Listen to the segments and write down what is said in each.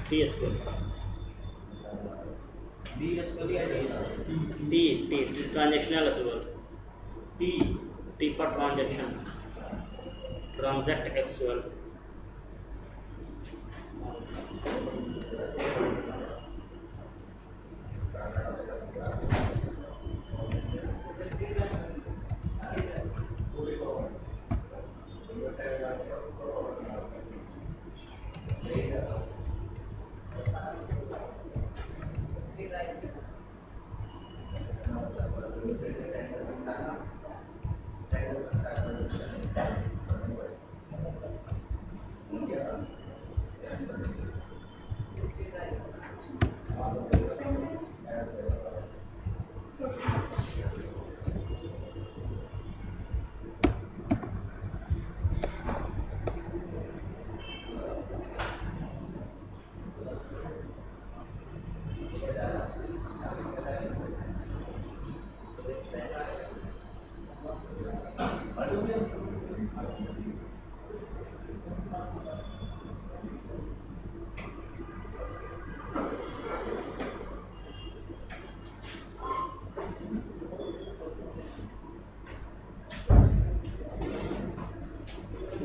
T SQL T transactional SQL T for transaction transact SQL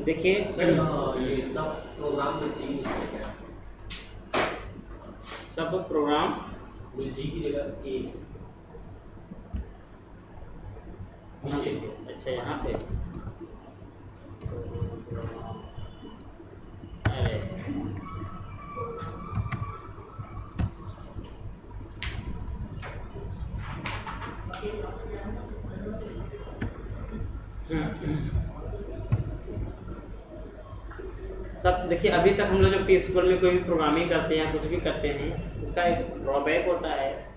देखिए ये सब programme जी की जगह ए अच्छा यहाँ पे अरे सब देखिए, अभी तक हम लोग जब टी-एसक्यूएल में कोई भी प्रोग्रामिंग करते हैं या कुछ भी करते हैं, उसका एक ड्रॉबैक होता है,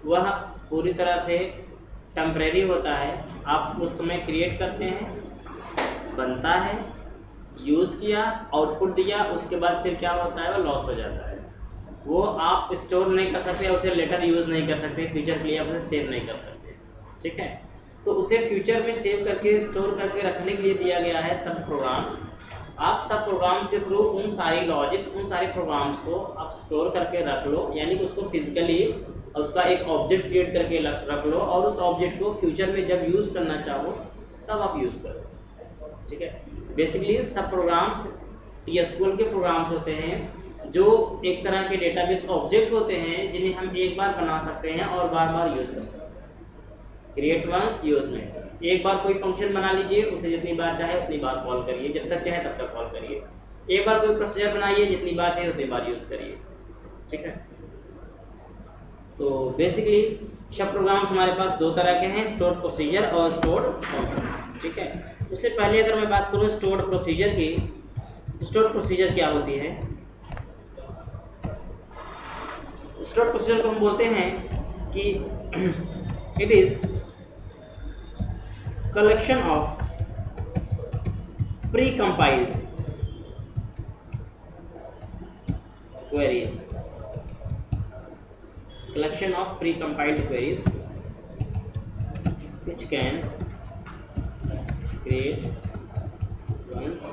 वह पूरी तरह से टेम्परेरी होता है। आप उस समय क्रिएट करते हैं, बनता है, यूज़ किया, आउटपुट दिया, उसके बाद फिर क्या होता है, वो लॉस हो जाता है। वो आप स्टोर नहीं कर सकते, उसे लेटर यूज़ नहीं कर सकते, फ्यूचर के लिए आप उसे सेव नहीं कर सकते। ठीक है, तो उसे फ्यूचर में सेव करके स्टोर करके रखने के लिए दिया गया है सब प्रोग्राम्स। आप सब प्रोग्राम्स के थ्रू उन सारी लॉजिक, उन सारे प्रोग्राम्स को आप स्टोर करके रख लो, यानी कि उसको फिजिकली उसका एक ऑब्जेक्ट क्रिएट करके रख लो, और उस ऑब्जेक्ट को फ्यूचर में जब यूज़ करना चाहो तब आप यूज़ करो। ठीक है, बेसिकली सब प्रोग्राम्स टी-एसक्यूएल के प्रोग्राम्स होते हैं जो एक तरह के डेटाबेस ऑब्जेक्ट होते हैं जिन्हें हम एक बार बना सकते हैं और बार बार यूज़ कर सकते हैं। क्रिएट वंस यूज में, एक बार कोई फंक्शन बना लीजिए, उसे जितनी बार चाहे उतनी बार कॉल करिए, जब तक चाहे तब तक कॉल करिए। एक बार कोई प्रोसीजर बनाइए, जितनी बार चाहे उतनी बार यूज़ करिए। ठीक है, तो बेसिकली सब प्रोग्राम्स हमारे पास दो तरह के हैं, स्टोर प्रोसीजर और स्टोर फंक्शन। ठीक है, सबसे पहले अगर मैं बात करूँ स्टोर प्रोसीजर की, तो स्टोर प्रोसीजर क्या होती है? स्टोर प्रोसीजर को हम बोलते हैं कि it is collection of pre-compiled queries, collection of pre-compiled queries which can create once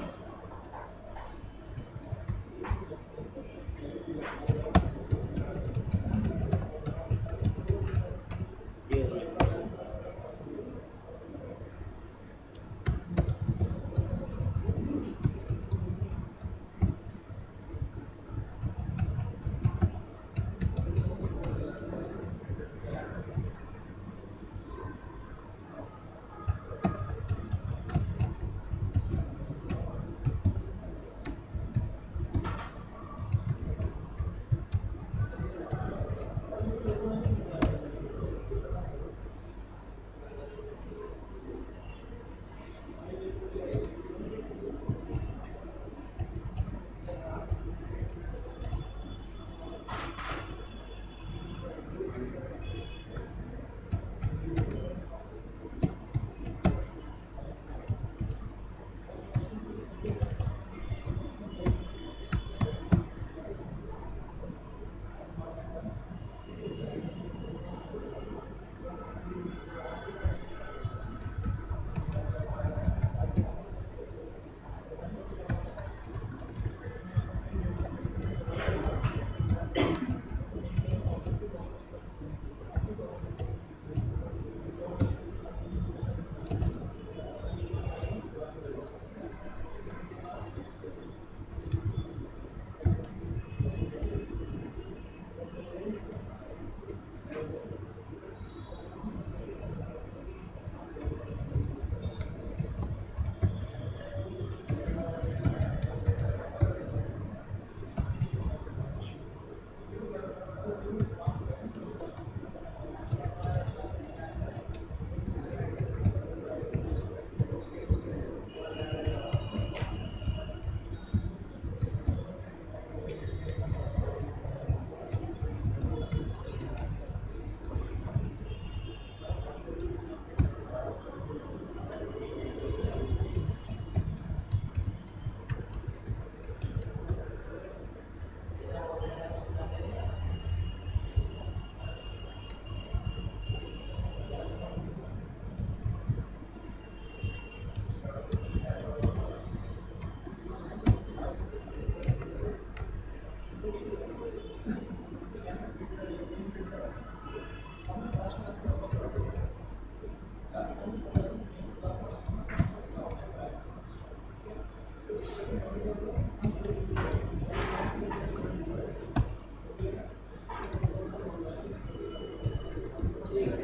ठीक है,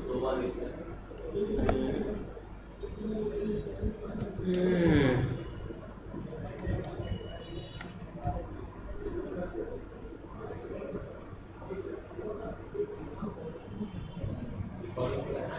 दो बार लिखते हैं। रिकॉर्डिंग पे है।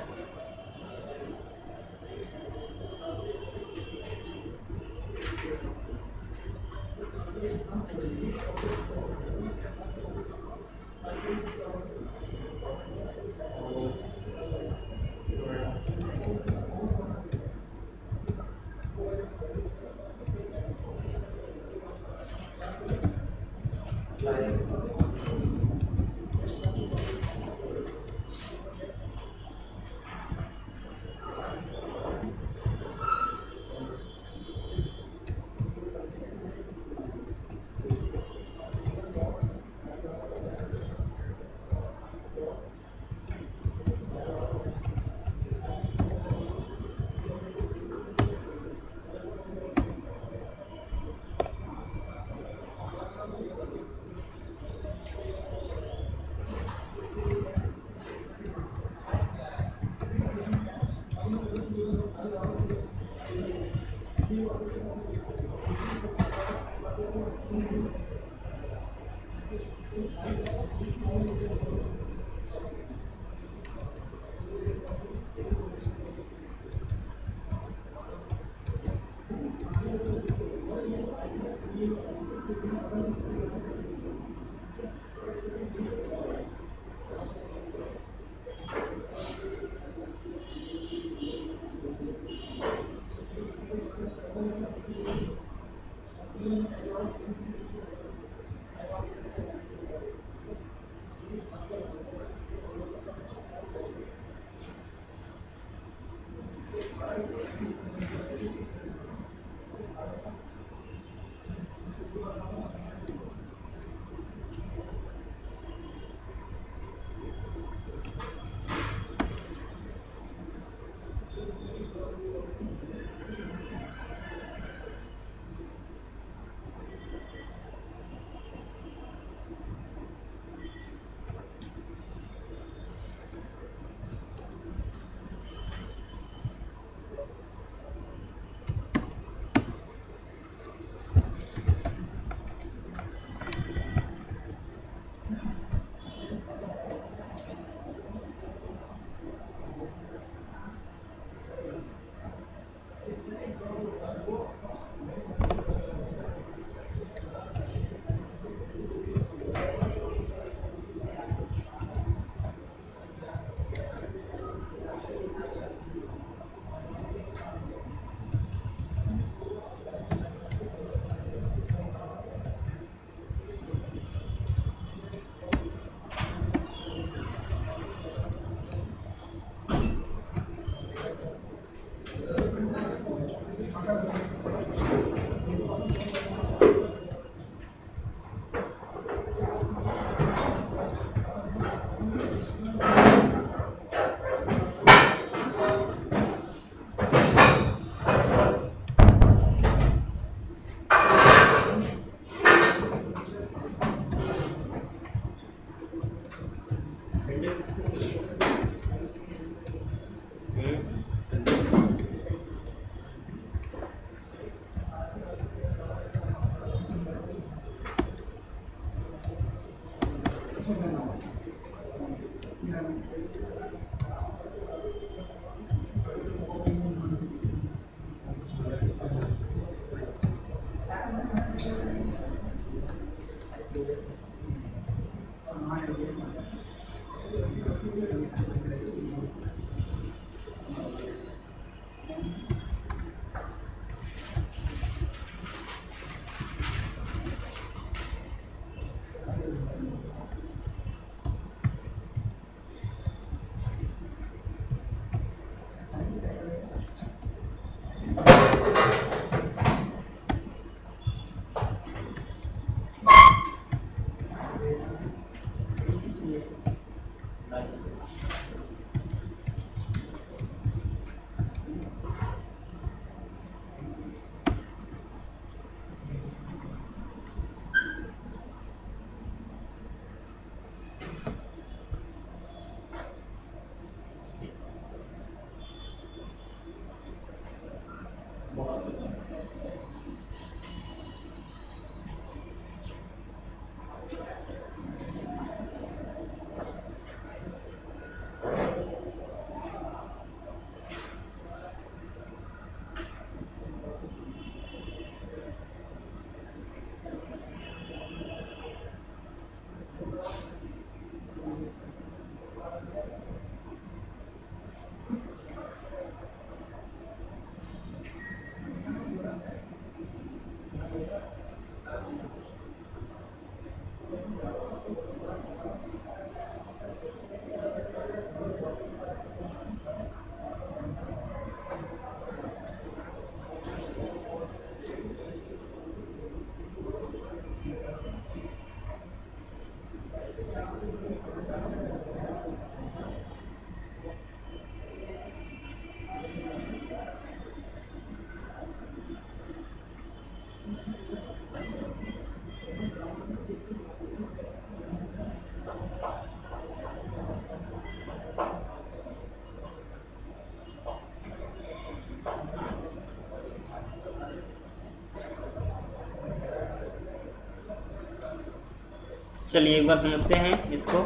चलिए एक बार समझते हैं इसको।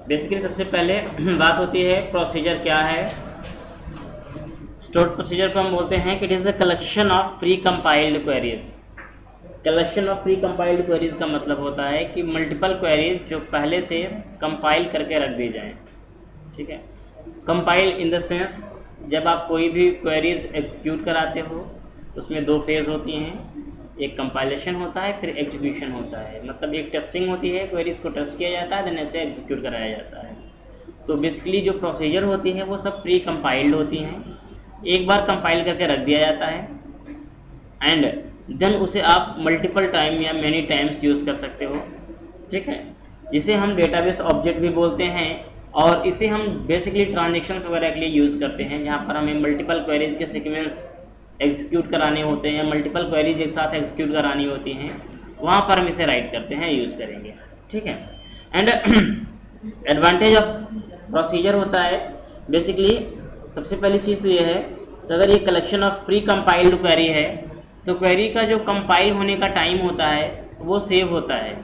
बेसिकली सबसे पहले बात होती है प्रोसीजर क्या है। स्टोर्ड प्रोसीजर को हम बोलते हैं कि it is a collection of pre compiled queries. Collection of pre compiled queries का मतलब होता है कि मल्टीपल क्वेरीज जो पहले से कंपाइल करके रख दी जाएं। ठीक है, कंपाइल इन द सेंस जब आप कोई भी क्वेरीज एग्जीक्यूट कराते हो उसमें दो फेज़ होती हैं, एक कंपाइलेशन होता है फिर एग्जीक्यूशन होता है। मतलब एक टेस्टिंग होती है, क्वेरीज को टेस्ट किया जाता है देन ऐसे एग्जीक्यूट कराया जाता है। तो बेसिकली जो प्रोसीजर होती है वो सब प्री कंपाइल्ड होती हैं, एक बार कंपाइल करके रख दिया जाता है एंड देन उसे आप मल्टीपल टाइम या मैनी टाइम्स यूज़ कर सकते हो। ठीक है, जिसे हम डेटाबेस ऑब्जेक्ट भी बोलते हैं और इसे हम बेसिकली ट्रांजेक्शन्स वगैरह के लिए यूज़ करते हैं, जहाँ पर हमें मल्टीपल क्वेरीज के सीक्वेंस एग्जीक्यूट कराने होते हैं, मल्टीपल क्वेरीज एक साथ एग्जीक्यूट करानी होती हैं, वहाँ पर हम इसे राइट करते हैं, यूज़ करेंगे। ठीक है, एंड एडवांटेज ऑफ प्रोसीजर होता है बेसिकली सबसे पहली चीज़ तो ये है कि अगर ये collection of pre compiled query है तो क्वेरी का जो कंपाइल होने का टाइम होता है वो सेव होता है।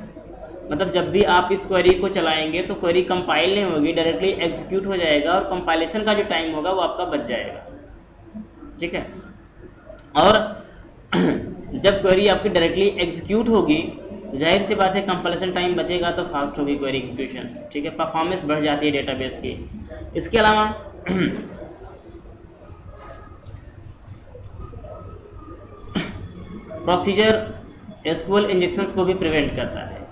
मतलब जब भी आप इस क्वेरी को चलाएंगे तो क्वेरी कंपाइल नहीं होगी, डायरेक्टली एग्जीक्यूट हो जाएगा और कंपाइलेशन का जो टाइम होगा वो आपका बच जाएगा। ठीक है, और जब क्वेरी आपकी डायरेक्टली एग्जीक्यूट होगी तो जाहिर सी बात है कंपाइलेशन टाइम बचेगा तो फास्ट होगी क्वेरी एग्जीक्यूशन। ठीक है, परफॉर्मेंस बढ़ जाती है डेटाबेस की। इसके अलावा प्रोसीजर एसक्यूएल इंजेक्शंस को भी प्रिवेंट करता है।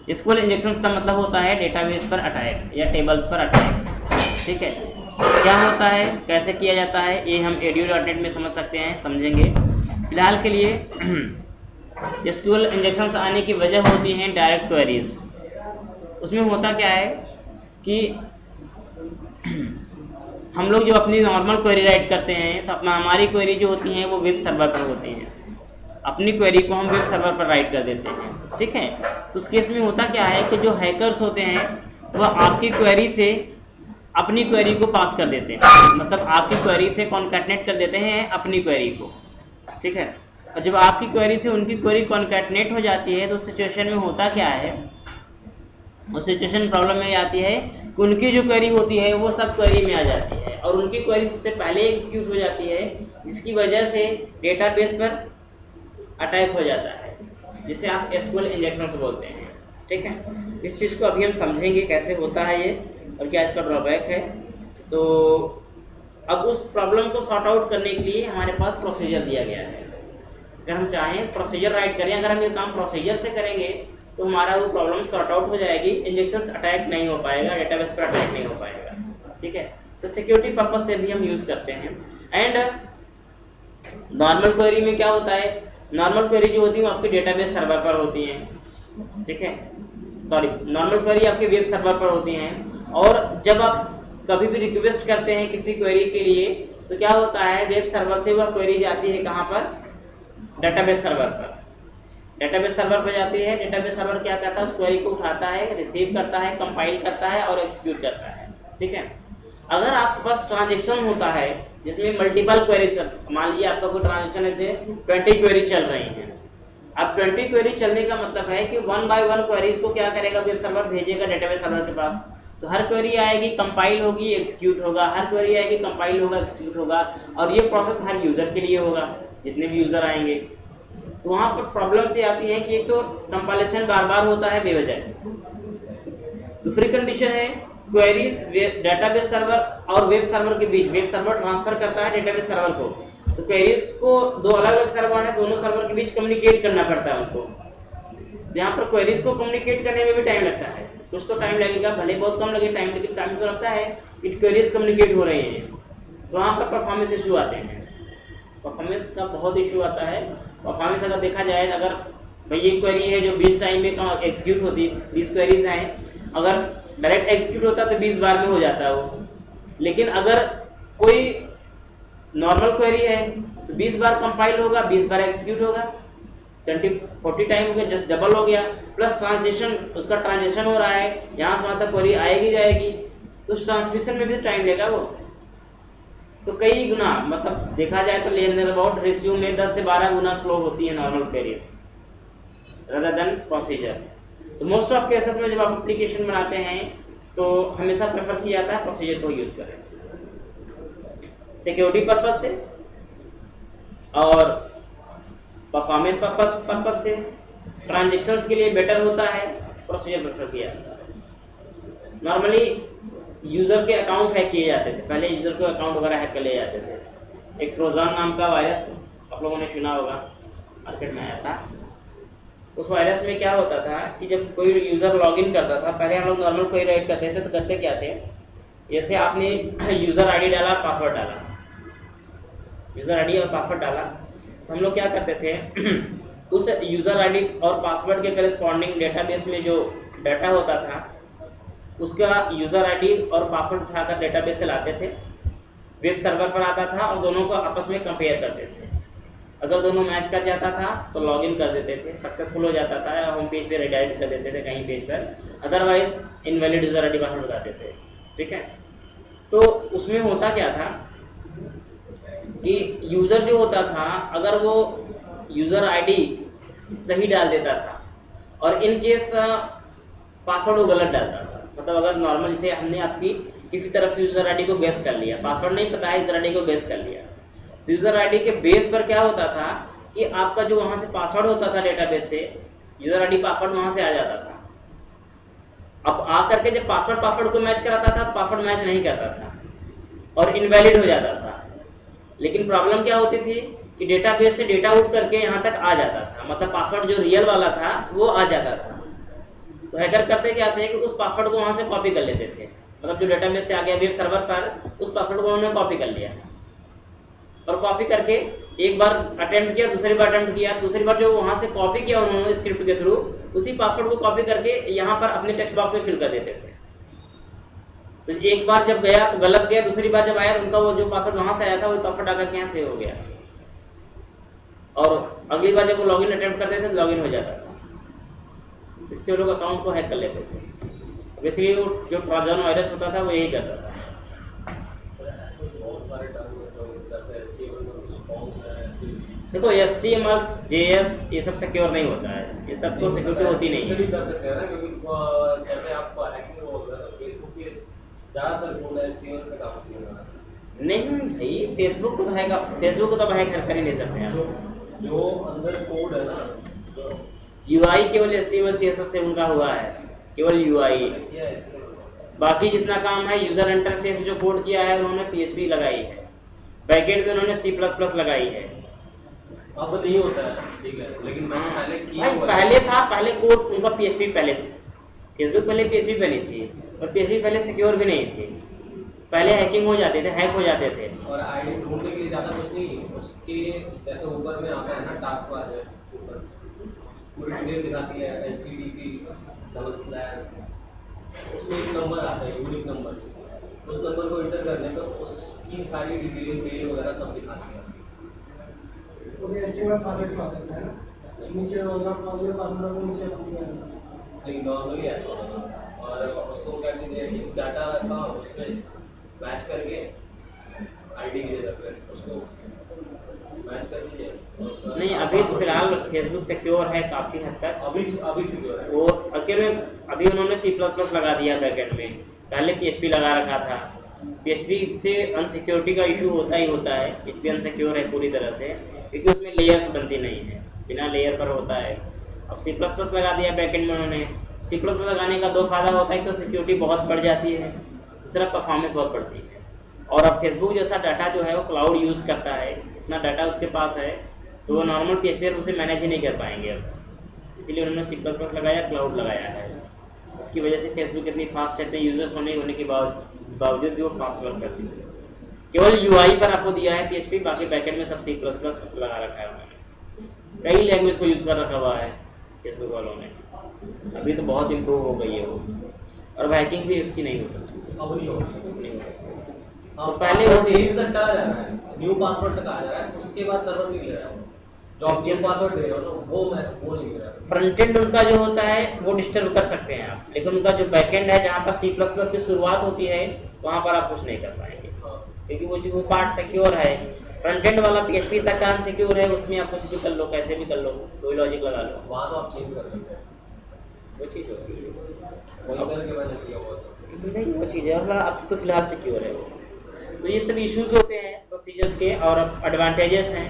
एसक्यूएल इंजेक्शंस का मतलब होता है डेटाबेस पर अटैक या टेबल्स पर अटैक। ठीक है, क्या होता है, कैसे किया जाता है, ये हम edu.net में समझ सकते हैं, समझेंगे। फिलहाल के लिए एसक्यूएल इंजेक्शंस आने की वजह होती हैं डायरेक्ट क्वेरीज। उसमें होता क्या है कि हम लोग जो अपनी नॉर्मल क्वेरी राइट करते हैं तो अपना हमारी क्वेरी जो होती हैं वो वेब सर्वर पर होती हैं, अपनी क्वेरी को हम वेब सर्वर पर राइट कर देते हैं। ठीक है, तो उस केस में होता क्या है कि जो हैकर्स होते हैं वह आपकी क्वेरी से अपनी क्वेरी को पास कर देते हैं, मतलब आपकी क्वेरी से कॉन्कैटनेट कर देते हैं अपनी क्वेरी को। ठीक है, और जब आपकी क्वेरी से उनकी क्वेरी कॉन्कैटनेट हो जाती है तो उस सिचुएशन में होता क्या है, उस सिचुएशन प्रॉब्लम में आती है कि उनकी जो क्वेरी होती है वो सब क्वेरी में आ जाती है और उनकी क्वेरी सबसे पहले एग्जीक्यूट हो जाती है, जिसकी वजह से डेटाबेस पर अटैक हो जाता है, जिसे आप एसक्यूएल इंजेक्शंस बोलते हैं। ठीक है, इस चीज़ को अभी हम समझेंगे कैसे होता है ये और क्या इसका ड्रॉबैक है। तो अब उस प्रॉब्लम को सॉर्ट आउट करने के लिए हमारे पास प्रोसीजर दिया गया है। अगर हम चाहें प्रोसीजर राइट करें, अगर हम ये काम प्रोसीजर से करेंगे तो हमारा वो प्रॉब्लम सॉर्ट आउट हो जाएगी, इंजेक्शंस अटैक नहीं हो पाएगा, डेटाबेस पर अटैक नहीं हो पाएगा। ठीक है, तो सिक्योरिटी पर्पज से भी हम यूज़ करते हैं। एंड नॉर्मल क्वेरी में क्या होता है, नॉर्मल क्वेरी जो होती है वो आपके डेटाबेस सर्वर पर होती हैं। ठीक है, सॉरी, नॉर्मल क्वेरी आपके वेब सर्वर पर होती हैं और जब आप कभी भी रिक्वेस्ट करते हैं किसी क्वेरी के लिए तो क्या होता है, वेब सर्वर से वह क्वेरी जाती है कहाँ पर, डेटाबेस सर्वर पर। डेटाबेस सर्वर पर जाती है, डेटाबेस सर्वर क्या करता है, उस क्वेरी को उठाता है, रिसीव करता है, कंपाइल करता है और एग्जीक्यूट करता है। ठीक है, अगर आपके पास ट्रांजेक्शन होता है जिसमें मल्टीपल क्वेरीज, मान लीजिए आपका कोई ट्रांजेक्शन ऐसे 20 क्वेरी चल रही हैं, अब 20 क्वेरी चलने का मतलब है कि 1 बाय 1 क्वेरीज को क्या करेगा, वेब सर्वर भेजेगा डेटाबेस सर्वर के पास। तो हर क्वेरी आएगी, कंपाइल होगी, एग्जीक्यूट होगा, हर क्वेरी आएगी, कंपाइल होगा, एग्जीक्यूट होगा और ये प्रोसेस हर यूजर के लिए होगा, जितने भी यूजर आएंगे। तो वहाँ पर प्रॉब्लम से आती है कि एक तो कंपाइलेशन बार बार होता है बेवजह, दूसरी कंडीशन है क्वेरीज डेटाबेस सर्वर और वेब सर्वर के बीच, वेब सर्वर ट्रांसफर करता है डेटाबेस सर्वर को, तो क्वेरीज को दो अलग अलग सर्वर है, दोनों सर्वर के बीच कम्युनिकेट करना पड़ता है उनको। यहाँ पर क्वेरीज को कम्युनिकेट करने में भी टाइम लगता है, कुछ तो टाइम लगेगा, भले बहुत कम लगे टाइम, लेकिन टाइम तो लगता है कि क्वेरीज कम्युनिकेट हो रही हैं। तो वहाँ पर परफॉर्मेंस इशू आते हैं, परफॉर्मेंस का बहुत इशू आता है। परफॉर्मेंस अगर देखा जाए, अगर भाई ये क्वेरी है जो 20 टाइम में एग्जीक्यूट होती, 20 क्वेरीज हैं, अगर डायरेक्ट एग्जीक्यूट होता तो 20 बार में हो जाता है वो, लेकिन अगर कोई नॉर्मल क्वेरी है तो 20 बार कंपाइल होगा, 20 बार एग्जीक्यूट होगा, 20-40 टाइम हो गया, जस्ट डबल हो गया। प्लस ट्रांजिशन, उसका ट्रांजिशन हो रहा है, यहाँ से वहाँ तक क्वेरी आएगी जाएगी, तो उस ट्रांसमिशन में भी टाइम लेगा वो। तो कई गुना, मतलब देखा जाए तो नियर अबाउट रेशियो में 10 से 12 गुना स्लो होती है normal queries rather than procedure. तो मोस्ट ऑफ केसेस में जब आप एप्लीकेशन बनाते हैं तो हमेशा प्रेफर किया जाता है प्रोसीजर को यूज करें, सिक्योरिटी पर्पज से और परफॉर्मेंस पर्पज से। ट्रांजेक्शन्स के लिए बेटर होता है प्रोसीजर प्रेफर किया जाता है। नॉर्मली यूजर के अकाउंट हैक किए जाते थे, पहले यूजर के अकाउंट वगैरह हैक कर लिए जाते थे। एक ट्रोजन नाम का वायरस आप लोगों ने सुना होगा, मार्केट में आया था। उस वायरस में क्या होता था कि जब कोई यूजर लॉगिन करता था, पहले हम लोग नॉर्मल कोई राइट करते थे तो करते क्या थे, जैसे आपने यूजर आईडी डाला, पासवर्ड डाला, यूजर आईडी और पासवर्ड डाला, तो हम लोग क्या करते थे उस यूजर आईडी और पासवर्ड के करेस्पॉन्डिंग डेटाबेस में जो डाटा होता था उसका यूजर आईडी और पासवर्ड उठाकर डेटाबेस से लाते थे, वेब सर्वर पर आता था और दोनों को आपस में कंपेयर करते थे। अगर दोनों मैच कर जाता था तो लॉगिन कर देते थे, सक्सेसफुल हो जाता था, होम पेज पे रिडायरेक्ट कर देते थे कहीं पेज पर, otherwise invalid user ID password बताते थे। ठीक है, तो उसमें होता क्या था कि यूजर जो होता था अगर वो यूजर आईडी सही डाल देता था और इन केस पासवर्ड वो गलत डालता था, मतलब अगर नॉर्मल से हमने आपकी किसी तरफ से यूजर आईडी को गेस कर लिया, पासवर्ड नहीं पता है, यूजर आईडी को गेस कर लिया, तो यूजर आईडी के बेस पर क्या होता था कि आपका जो वहां से पासवर्ड होता था डेटाबेस से, यूजर आईडी पासवर्ड वहां से आ जाता था। अब आ करके जब पासवर्ड को मैच कराता था तो पासवर्ड मैच नहीं करता था और इनवैलिड हो जाता था। लेकिन प्रॉब्लम क्या होती थी कि डेटाबेस से डेटा उठ करके यहाँ तक आ जाता था, मतलब पासवर्ड जो रियल वाला था वो आ जाता था। तो हैकर करते क्या थे कि उस पासवर्ड को वहां से कॉपी कर लेते थे, मतलब जो डेटाबेस से आ गया वेब सर्वर पर, उस पासवर्ड को उन्होंने कॉपी कर लिया और कॉपी करके एक बार अटेम्प्ट किया, दूसरी बार अटेम्प्ट किया, दूसरी बार जो वहां से कॉपी किया उन्होंने स्क्रिप्ट के थ्रू, उसी पासवर्ड को कॉपी करके यहाँ पर अपने टेक्स्ट बॉक्स में फिल कर देते थे। तो एक बार जब गया तो गलत गया, दूसरी बार जब आया तो उनका वो जो पासवर्ड वहां से आया था वो पासवर्ड आकर के यहाँ सेव हो गया और अगली बार जब वो लॉगिन अटेम्प्ट करते थे तो लॉगिन हो जाता था। इससे वो लोग अकाउंट को हैक कर लेते थे। बेसिकली वो जो ट्रोजन वायरस होता था वो यही करता था। देखो HTML JS ये सब सिक्योर नहीं होता है, ये सब तो सिक्योरिटी होती नहीं है। भी कर सकते हैं ना, क्योंकि जैसे आप हैकिंग हो रहा है फेसबुक के ज्यादातर कोड HTML पे काम किया नहीं भाई, फेसबुक को तो हैक कर ही नहीं सकते आप। जो अंदर कोड है ना, जो UI केवल HTML CSS से उनका हुआ है, केवल UI। बाकी जितना काम है यूजर इंटरफेस जो कोड किया है उन्होंने PHP लगाई है, बैकएंड में उन्होंने C++ लगाई है। अब नहीं होता है, ठीक है, लेकिन मैंने पहले किया भाई पहले था, पहले कोड उनका PHP पहले से, फेसबुक पहले PHP पे नहीं थी और PHP पहले सिक्योर भी नहीं थी, पहले हैकिंग हो जाते थे, हैक हो जाते थे। और आईडी ढूंढने के लिए ज्यादा कुछ नहीं, उसके जैसे ऊपर में आता है ना टास्क बार है, ऊपर पूरी डिटेल दिखाती है HTTP// उसमें एक नंबर आता है, यूनिक नंबर, उस नंबर को एंटर करने पर उसकी सारी डिटेल मेल वगैरह सब दिखाती है। HTML फॉर्मेट में आता है ना, नीचे होगा फॉर्मेट पासवर्ड को नीचे लेकिन नॉर्मली ऐसा होगा और उसको क्या कहते हैं डाटा था उसमें मैच करके आईडी की जगह पे उसको मैच कर दीजिए। नहीं अभी तो फिलहाल फेसबुक सिक्योर है काफी हद तक, अभी सिक्योर है वो अकेले अभी उन्होंने C++ लगा दिया बैकएंड में, पहले PHP लगा रखा था। PHP से अनसिक्योरिटी का इशू होता ही होता है, PHP अनसिक्योर है पूरी तरह से क्योंकि उसमें लेयर्स बनती नहीं है, बिना लेयर पर होता है। अब C++ लगा दिया बैकएंड में उन्होंने। C++ लगाने का दो फायदा होता है, एक तो सिक्योरिटी बहुत बढ़ जाती है, दूसरा परफॉर्मेंस बहुत बढ़ती है। और अब फेसबुक जैसा डाटा जो है वो क्लाउड यूज़ करता है, इतना डाटा उसके पास है तो वो नॉर्मल PHP उसे मैनेज ही नहीं कर पाएंगे अब, इसीलिए उन्होंने C++ लगाया, क्लाउड लगाया है। इसकी वजह से फेसबुक इतनी फास्ट है, इतने यूजर्स होने के बावजूद भी वो फास्ट वर्क करती है। केवल UI पर आपको दिया है PHP, बाकी बैकएंड में सब C++ लगा रखा है उन्होंने। कई लैंग्वेज को यूज़ कर रखा हुआ है फेसबुक वालों ने, अभी तो बहुत इम्प्रूव हो गई है वो, और हैकिंग भी उसकी नहीं हो सकती, अब नहीं हो सकती। तो पहले वो वो चेंज तक चला जा रहा है, न्यू पासवर्ड तक आ जा रहा है, उसके बाद सर्वर नहीं ले रहा है जो आप न्यू पासवर्ड दे रहे हो ना वो नहीं ले रहा है। फ्रंट एंड उनका जो होता है वो डिस्टर्ब कर सकते हैं आप, लेकिन उनका जो बैकएंड है जहाँ पर C++ की शुरुआत होती है वहाँ पर आप कुछ नहीं कर पाएंगे क्योंकि वो पार्ट सिक्योर है। फ्रंट एंड वाला PHP तक अनसिक्योर है, उसमें आप कुछ भी कर लो, कैसे भी कर लो, कोई लॉजिक लगा लो, वहाँ तो आप चेंज कर सकते हैं। वो चीज़ होती है। मॉनिटर के मैंने किया हुआ था। नहीं वो चीज़ है, अब तो फिलहाल सिक्योर है वो। तो ये सब इश्यूज होते हैं प्रोसीजर्स के और एडवांटेजेस हैं।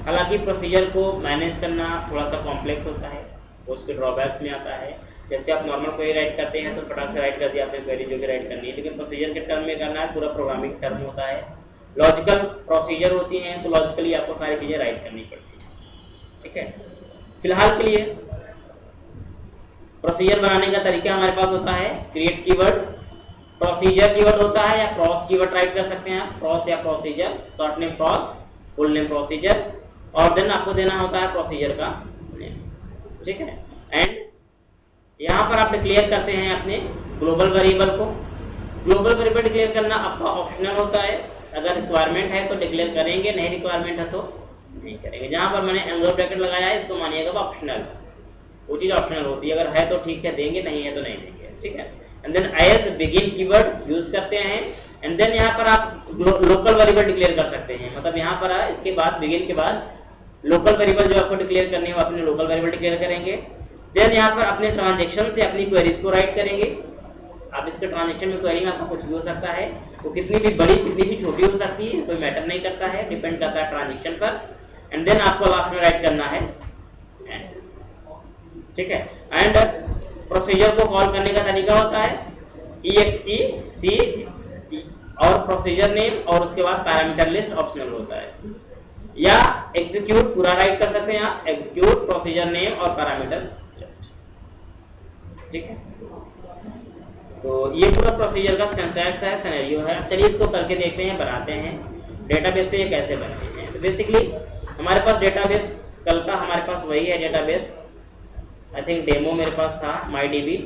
हालांकि प्रोसीजर को मैनेज करना थोड़ा सा कॉम्प्लेक्स होता है, वो उसके ड्रॉबैक्स में आता है। जैसे आप नॉर्मल क्वेरी राइट करते हैं तो फटाक से राइट कर दिया आपने क्वेरी जो कि राइट करनी है, लेकिन प्रोसीजर के टर्म में करना है, पूरा प्रोग्रामिंग टर्म होता है, लॉजिकल प्रोसीजर होती हैं, तो लॉजिकली आपको सारी चीज़ें राइट करनी पड़ती है। ठीक है, फिलहाल के लिए प्रोसीजर बनाने का तरीका हमारे पास होता है क्रिएट कीवर्ड, प्रोसीजर कीवर्ड होता है, या क्रॉस कीवर्ड राइट कर सकते हैं आप, क्रॉस या procedure, short name cross, full name procedure, और देन आपको देना होता है प्रोसीजर का नेम। ठीक है, एंड यहाँ पर आप डिक्लेयर करते हैं अपने ग्लोबल वेरिएबल को। ग्लोबल वेरिएबल डिक्लेयर करना आपका ऑप्शनल होता है, अगर रिक्वायरमेंट है तो डिक्लेयर करेंगे, नहीं रिक्वायरमेंट है तो नहीं करेंगे। जहाँ पर मैंने एंगल ब्रैकेट लगाया है इसको मानिएगा ऑप्शनल, वो चीज़ ऑप्शनल होती है, अगर है तो ठीक है देंगे, नहीं है तो नहीं देंगे। ठीक है, and then as begin keyword use करते हैं, एंड देन यहाँ पर आप लोकल वेरिएबल डिक्लेयर कर सकते हैं, मतलब यहाँ पर इसके बाद बिगिन के बाद लोकल वेरिएबल जो आपको डिक्लेयर करनी है वो अपने लोकल वेरिएबल डिक्लेयर करेंगे। देन यहाँ पर अपने ट्रांजेक्शन से अपनी क्वेरीज को राइट करेंगे। आप इसके ट्रांजेक्शन में क्वेरी में आपका कुछ भी हो सकता है, वो कितनी भी बड़ी कितनी भी छोटी हो सकती है, कोई मैटर नहीं करता है, डिपेंड करता है ट्रांजेक्शन पर। एंड देन आपको लास्ट में राइट करना है एंड। ठीक है, एंड प्रोसीजर को कॉल करने का तरीका होता है exe और प्रोसीजर नेम और उसके बाद पैरामीटर लिस्ट ऑप्शनल होता है, या एग्जीक्यूट पूरा राइट कर सकते हैं आप, एग्जीक्यूट प्रोसीजर नेम और पैरामीटर लिस्ट। ठीक है, तो ये पूरा प्रोसीजर का सिंटैक्स है, सिनेरियो है। चलिए इसको करके देखते हैं, बनाते हैं डेटाबेस पे ये कैसे बनते हैं। तो बेसिकली हमारे पास डेटाबेस कल का हमारे पास वही है डेटाबेस, आई थिंक डेमो मेरे पास था MyDB।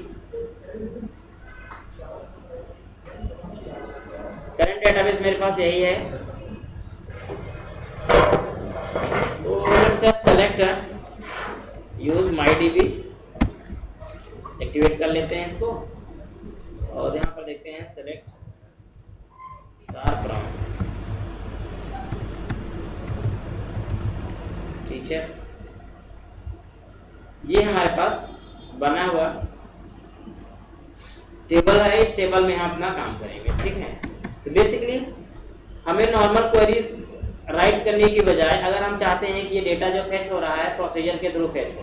करंट डेटाबेस मेरे पास यही है। तो let's select use MyDB, activate कर लेते हैं इसको, और यहाँ पर देखते हैं सेलेक्ट स्टार फ्रॉम टीचर। ये हमारे पास बना हुआ टेबल है, इस टेबल में हम अपना काम करेंगे। ठीक है, तो बेसिकली हमें नॉर्मल क्वेरीज राइट करने की बजाय अगर हम चाहते हैं कि ये डेटा जो फेच हो रहा है प्रोसीजर के थ्रू फेच हो,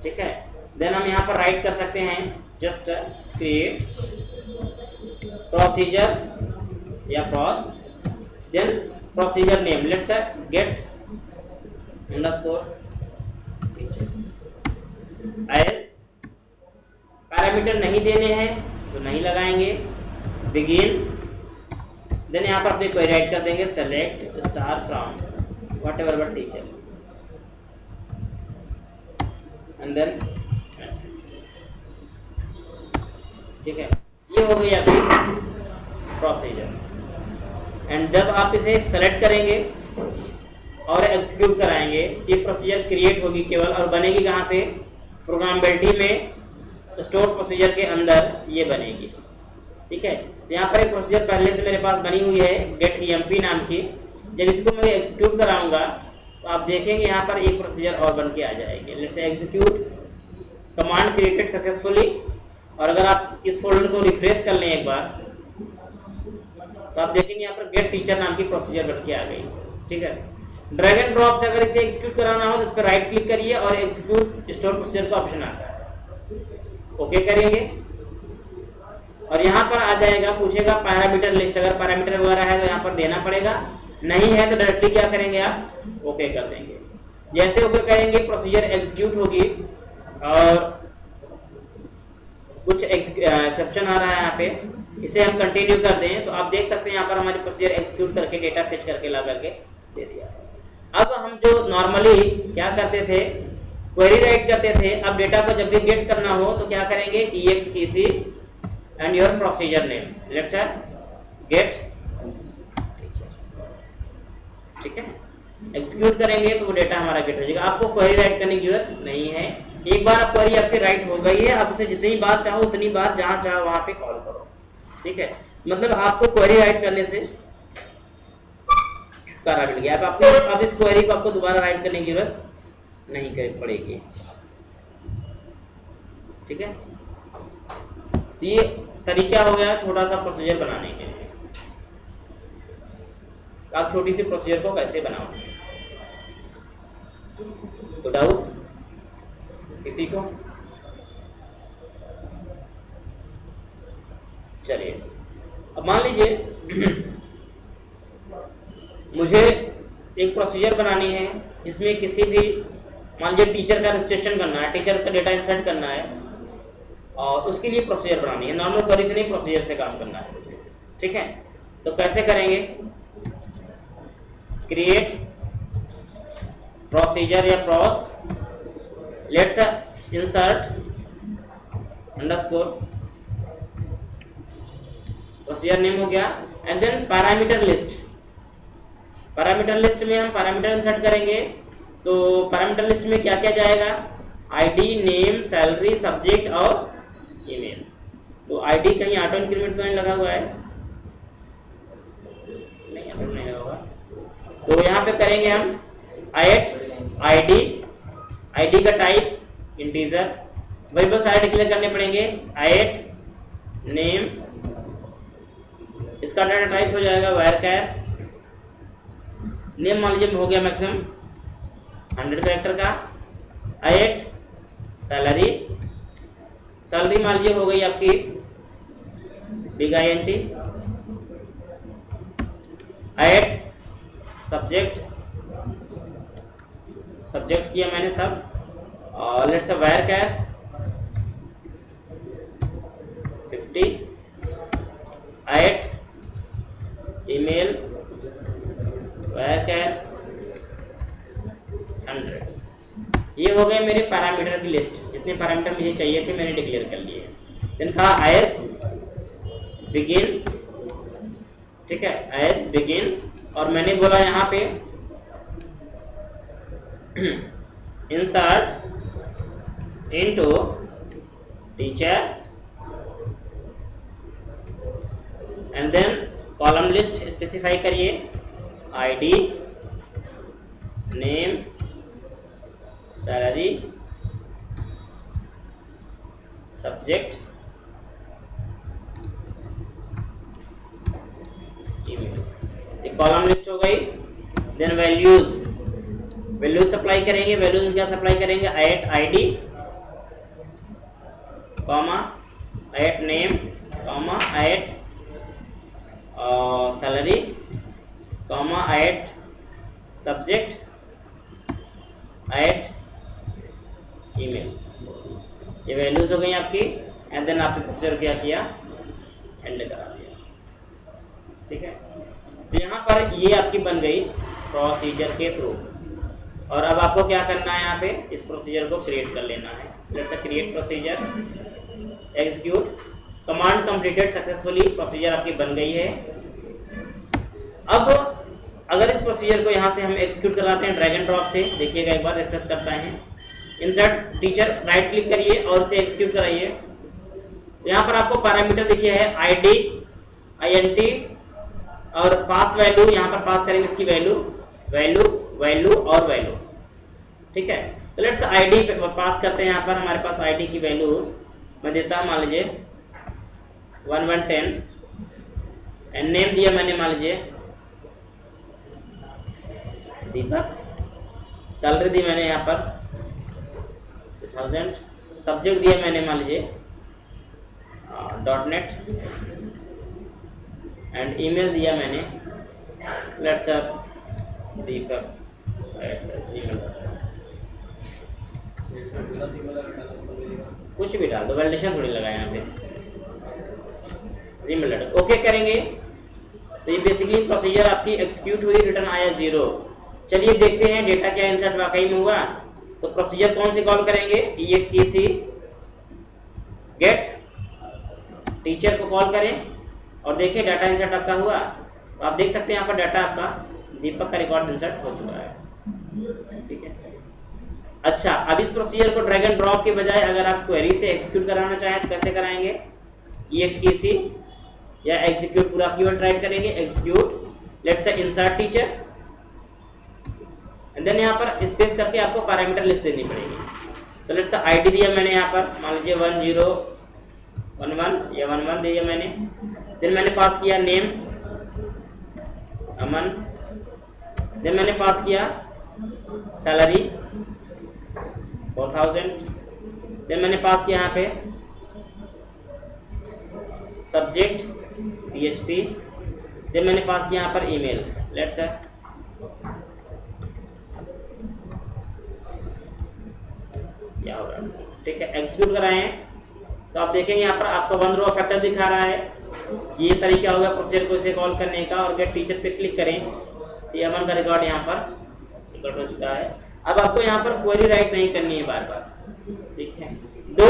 ठीक है, देन हम यहाँ पर राइट कर सकते हैं जस्ट क्रिएट प्रोसीजर या proc, then procedure name let's get underscore as, parameter नहीं देने हैं तो नहीं लगाएंगे, बिगिन, देन यहाँ पर अपनी क्वेरी राइट कर देंगे select star from whatever but teacher, and then ठीक है, ये हो गई आपकी प्रोसीजर। एंड जब आप इसे सेलेक्ट करेंगे और एग्जीक्यूट कराएंगे, ये प्रोसीजर क्रिएट होगी केवल, और बनेगी कहाँ पे, प्रोग्रामेबिलिटी में स्टोर प्रोसीजर के अंदर ये बनेगी। ठीक है, यहाँ पर एक प्रोसीजर पहले से मेरे पास बनी हुई है गेट emp नाम की, जब इसको मैं एग्जीक्यूट कराऊंगा तो आप देखेंगे यहाँ पर एक प्रोसीजर और बन के आ जाएगी। Let's execute command created successfully, और अगर आप इस फोल्डर को रिफ्रेश कर लें एक बार तो आप देखेंगे यहाँ पर गेट टीचर नाम की प्रोसीजर बन के आ गई। ठीक है, ड्रैग एंड ड्रॉप से अगर इसे एग्जीक्यूट कराना हो तो इस पर राइट क्लिक करिए और एग्जीक्यूट स्टोर प्रोसीजर का ऑप्शन आता है, ओके करेंगे और यहाँ पर आ जाएगा, पूछेगा पैरामीटर लिस्ट, अगर पैरामीटर वगैरह है तो यहाँ पर देना पड़ेगा, नहीं है तो डायरेक्टली क्या करेंगे आप ओके कर देंगे। जैसे ओके करेंगे प्रोसीजर एग्जीक्यूट होगी, और कुछ एक्सेप्शन आ रहा है यहाँ पे, इसे हम कंटिन्यू कर दें तो आप देख सकते हैं यहाँ पर हमारी प्रोसीजर एग्जीक्यूट करके डेटा फेच करके ला करके दे दिया। अब हम जो नॉर्मली क्या करते थे, क्वेरी राइट करते थे, अब डेटा को जब भी गेट करना हो तो क्या करेंगे, exe and your procedure name, let's gate, ठीक है, एग्जीक्यूट करेंगे तो वो डेटा हमारा गेट हो जाएगा। आपको क्वेरी राइट करने की जरूरत नहीं है, एक बार आप क्वेरी आपकी राइट हो गई है, आप उसे जितनी बार चाहो उतनी बार जहां चाहो वहां पे कॉल करो। ठीक है, मतलब आपको क्वेरी राइट करने से छुटकारा मिल गया। अब इस क्वेरी को आपको दोबारा राइट करने की जरूरत नहीं पड़ेगी। ठीक है, तो ये तरीका हो गया छोटा सा प्रोसीजर बनाने के लिए। आप छोटी सी प्रोसीजर को कैसे बनाओगे? तो डाउट किसी को? चलिए, अब मान लीजिए मुझे एक प्रोसीजर बनानी है जिसमें किसी भी, मान लीजिए टीचर का रजिस्ट्रेशन करना है, टीचर का डेटा इंसर्ट करना है और उसके लिए प्रोसीजर बनानी है। नॉर्मल क्वेरी से नहीं, प्रोसीजर से काम करना है, ठीक है। तो कैसे करेंगे? क्रिएट प्रोसीजर या proc, let's insert underscore, procedure name हो गया, and then parameter list. Parameter list में हम पैरामीटर इंसर्ट करेंगे, तो पैरामीटर लिस्ट में क्या क्या जाएगा? आईडी, नेम, सैलरी, सब्जेक्ट और ईमेल। तो आईडी कहीं ऑटो इंक्रीमेंट तो नहीं लगा हुआ है? नहीं, ऑटो नहीं लगा हुआ। तो यहाँ पे करेंगे हम आईडी, आईडी का टाइप इंटीजर, वही बस आई डिक्लेयर करने पड़ेंगे। नेम, इसका डाटा टाइप हो जाएगा varchar। नेम मान लीजिए हो गया मैक्सिमम 100 कैरेक्टर का। सैलरी, सैलरी मान लीजिए हो गई आपकी बिग INT। सब्जेक्ट, सब्जेक्ट किया मैंने सब, और let's say varchar 50। Email varchar 100। ये हो गए मेरे पैरामीटर की लिस्ट। जितने पैरामीटर मुझे चाहिए थे मैंने डिक्लेयर कर लिए। देन कहा एज बिगिन, ठीक है, एज बिगिन, और मैंने बोला यहाँ पे insert into teacher, and then column list specify करिए, ID, name, salary, subject, email. ये कॉलम लिस्ट हो गई। देन वैल्यूज, वैल्यूज सप्लाई करेंगे। वैल्यूज में क्या सप्लाई करेंगे? ID, comma, name, comma, salary, comma, subject, email. ये वैल्यूज हो गई आपकी। एंड देन आपने प्रोसीजर क्या किया? एंड करा दिया, ठीक है। तो यहाँ पर ये आपकी बन गई प्रोसीजर के थ्रू। और अब आपको क्या करना है? यहाँ पे इस प्रोसीजर को क्रिएट कर लेना है। Let's say create procedure, execute, command completed successfully. Procedure आपकी बन गई है। अब अगर इस प्रोसीजर को यहाँ से हम एग्जीक्यूट कराते हैं ड्रैग एंड ड्रॉप से, देखिएगा एक बार रिफ्रेश करता है। इंसर्ट टीचर, राइट क्लिक करिए और इसे एग्जीक्यूट कराइए। तो यहाँ पर आपको पैरामीटर देखिए है आईडी, INT और पास वैल्यू। यहाँ पर पास करेंगे इसकी वैल्यू, और वैल्यू, ठीक है। तो लेट्स आईडी पास करते हैं। यहाँ पर हमारे पास आईडी की वैल्यू मैं देता हूँ मान लीजिए 1110, एंड नेम दिया मैंने मान लीजिए दीपक, सैलरी दी मैंने यहाँ पर 2000, सब्जेक्ट दिया मैंने मान लीजिए .NET, एंड ईमेल दिया मैंने लेट्स दीपक कुछ भी डाल दो, वैलिडेशन थोड़ी लगा यहाँ पे, Gmail। ओके करेंगे तो ये बेसिकली प्रोसीजर आपकी एग्जीक्यूट हुई, रिटर्न आया 0। चलिए देखते हैं डेटा क्या इंसर्ट वाकई में हुआ। तो प्रोसीजर कौन सी कॉल करेंगे? exec गेट टीचर को कॉल करें और देखिए डाटा इंसर्ट आपका हुआ। तो आप देख सकते हैं यहाँ पर डाटा आपका दीपक का रिकॉर्ड इंसर्ट हो चुका है, ठीक है। अच्छा, अब इस प्रोसीजर को ड्रैग एंड ड्रॉप के बजाय अगर आप क्वेरी से एग्जीक्यूट कराना चाहें तो कैसे कराएंगे? exec या एग्जीक्यूट पूरा कीवर्ड राइट करेंगे, एग्जीक्यूट लेट्स से इंसर्ट टीचर, एंड देन यहाँ पर स्पेस करके आपको पैरामीटर लिस्ट देनी पड़ेगी। तो लेट्स आईडी दिया मैंने यहाँ पर, मान लीजिए 1011 या 11 दिया मैंने। फिर मैंने पास किया नेम अमन, फिर मैंने पास किया सैलरी 4000, फिर मैंने पास किया यहाँ पे सब्जेक्ट PHP, फिर मैंने पास किया यहाँ पर ईमेल। लेट्स क्या हो रहा है, ठीक है, एग्जीक्यूट कराएं। तो आप देखेंगे यहाँ पर आपका 1 रो फैक्टर दिखा रहा है। ये तरीका होगा प्रोसीजर को इसे कॉल करने का। और गेट टीचर पे क्लिक करें तो अमन का रिकॉर्ड यहाँ पर रिकॉर्ड हो चुका है। अब आपको यहाँ पर क्वेरी राइट नहीं करनी है बार बार, ठीक है। दो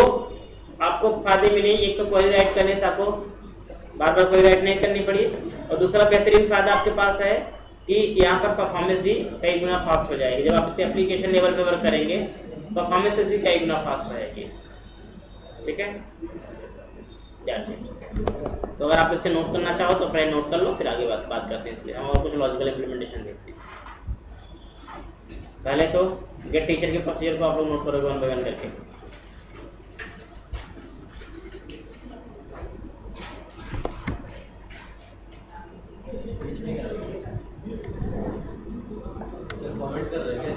आपको फायदे मिले, एक तो क्वेरी राइट करने से आपको बार बार क्वेरी राइट नहीं करनी पड़ी, और दूसरा बेहतरीन फायदा आपके पास है कि यहाँ पर परफॉर्मेंस भी कई गुना फास्ट हो जाएगी। जब आप इसे एप्लीकेशन लेवल पे वर्क करेंगे परफॉर्मेंस से भी कई गुना फास्ट रहेगी, ठीक है। That's it. तो अगर आप इसे नोट करना चाहो तो पहले नोट कर लो, फिर आगे बात करते हैं इसमें। हम और कुछ लॉजिकल इंप्लीमेंटेशन देखते हैं। पहले तो गेट टीचर के प्रोसीजर को आप लोग नोट करोगे 1 बाय 1 करके। कमेंट कर रहे हैं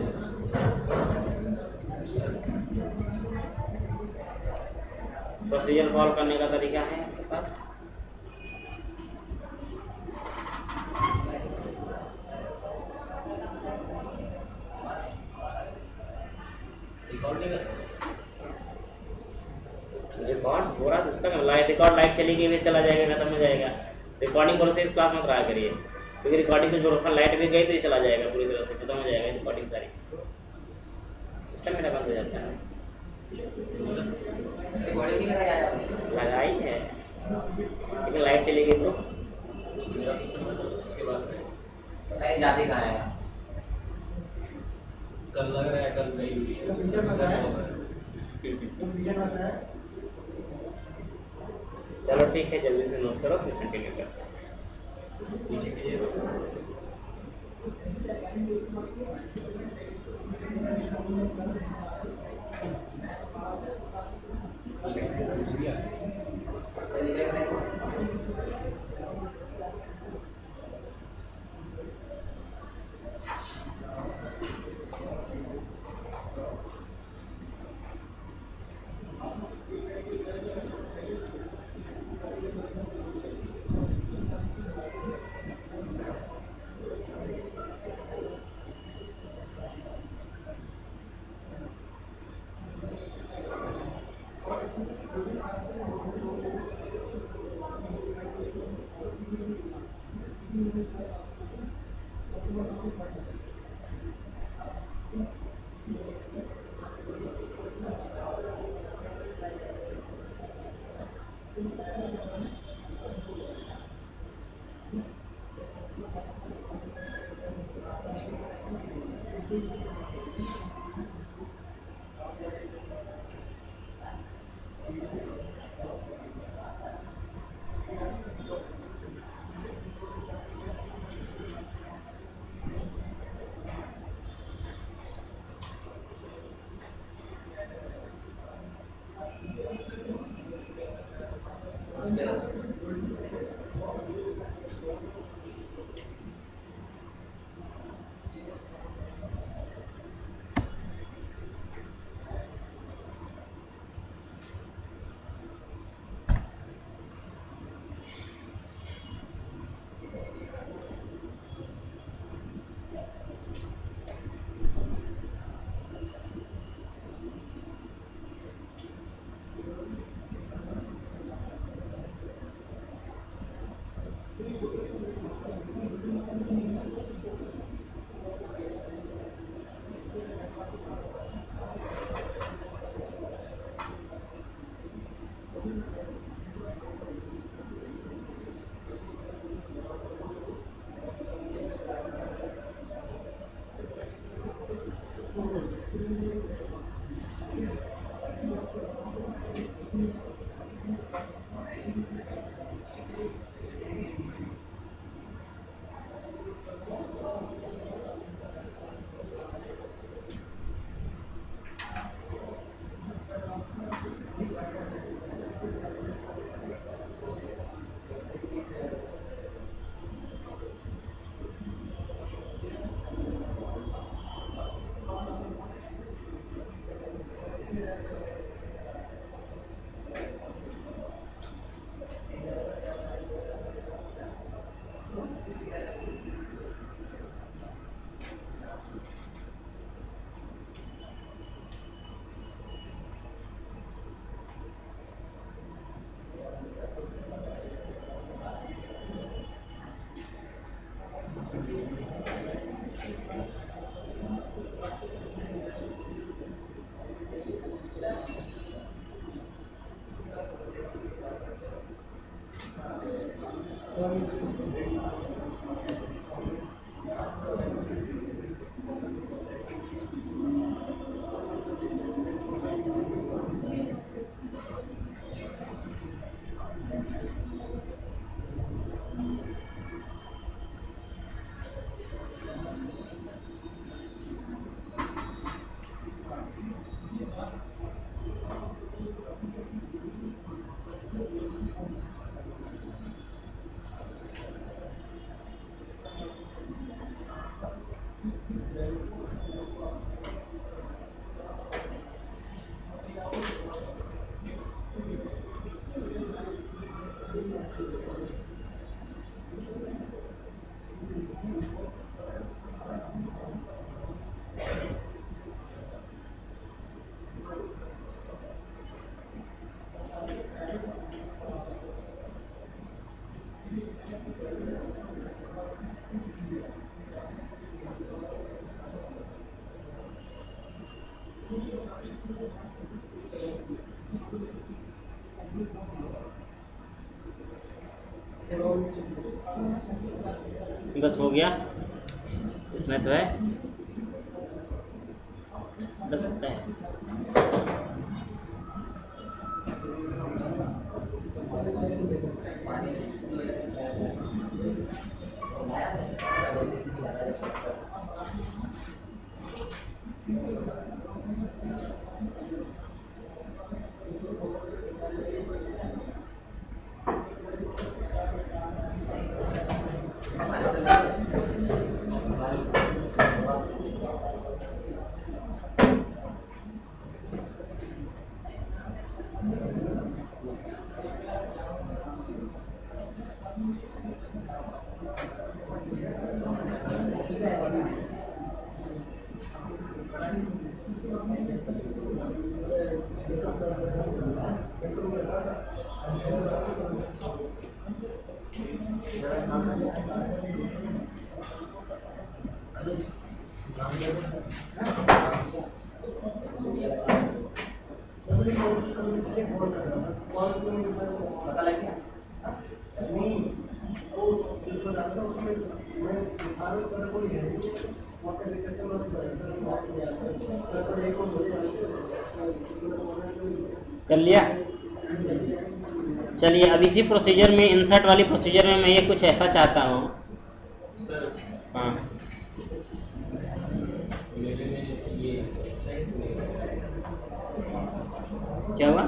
प्रोसीजर कॉल करने का तरीका है आपके पास। रिकॉर्ड हो रहा है उसका लाइट, रिकॉर्ड लाइट चली गई चला जाएगा, खत्म हो जाएगा। रिकॉर्डिंग प्रोसेस इस क्लास में कराया करिए, क्योंकि रिकॉर्डिंग कुछ बरोबर लाइट भी गई तो ये चला जाएगा, पूरी तरह से खत्म हो जाएगा रिकॉर्डिंग सारी। सिस्टम मेरा बंद हो जाता है। रिकॉर्डिंग नहीं लगाया लगाई है लेकिन लाइट चली गई तो मेरा सिस्टम में, तो उसके बाद से लाइट जाती कहाँ है? कल लग रहा है, कल गई हुई है। चलो ठीक है, जल्दी से नोट करो फिर कंटिन्यू करते हैं। नीचे कीजिए। सही देख रहे हैं? बस हो गया, इतना तो है, बस इतना है। पता लग गया? कर लिया। चलिए अब इसी प्रोसीजर में, इंसर्ट वाली प्रोसीजर में मैं ये कुछ ऐसा चाहता हूँ। सर हाँ मेरे में ये सेट नहीं है। क्या हुआ?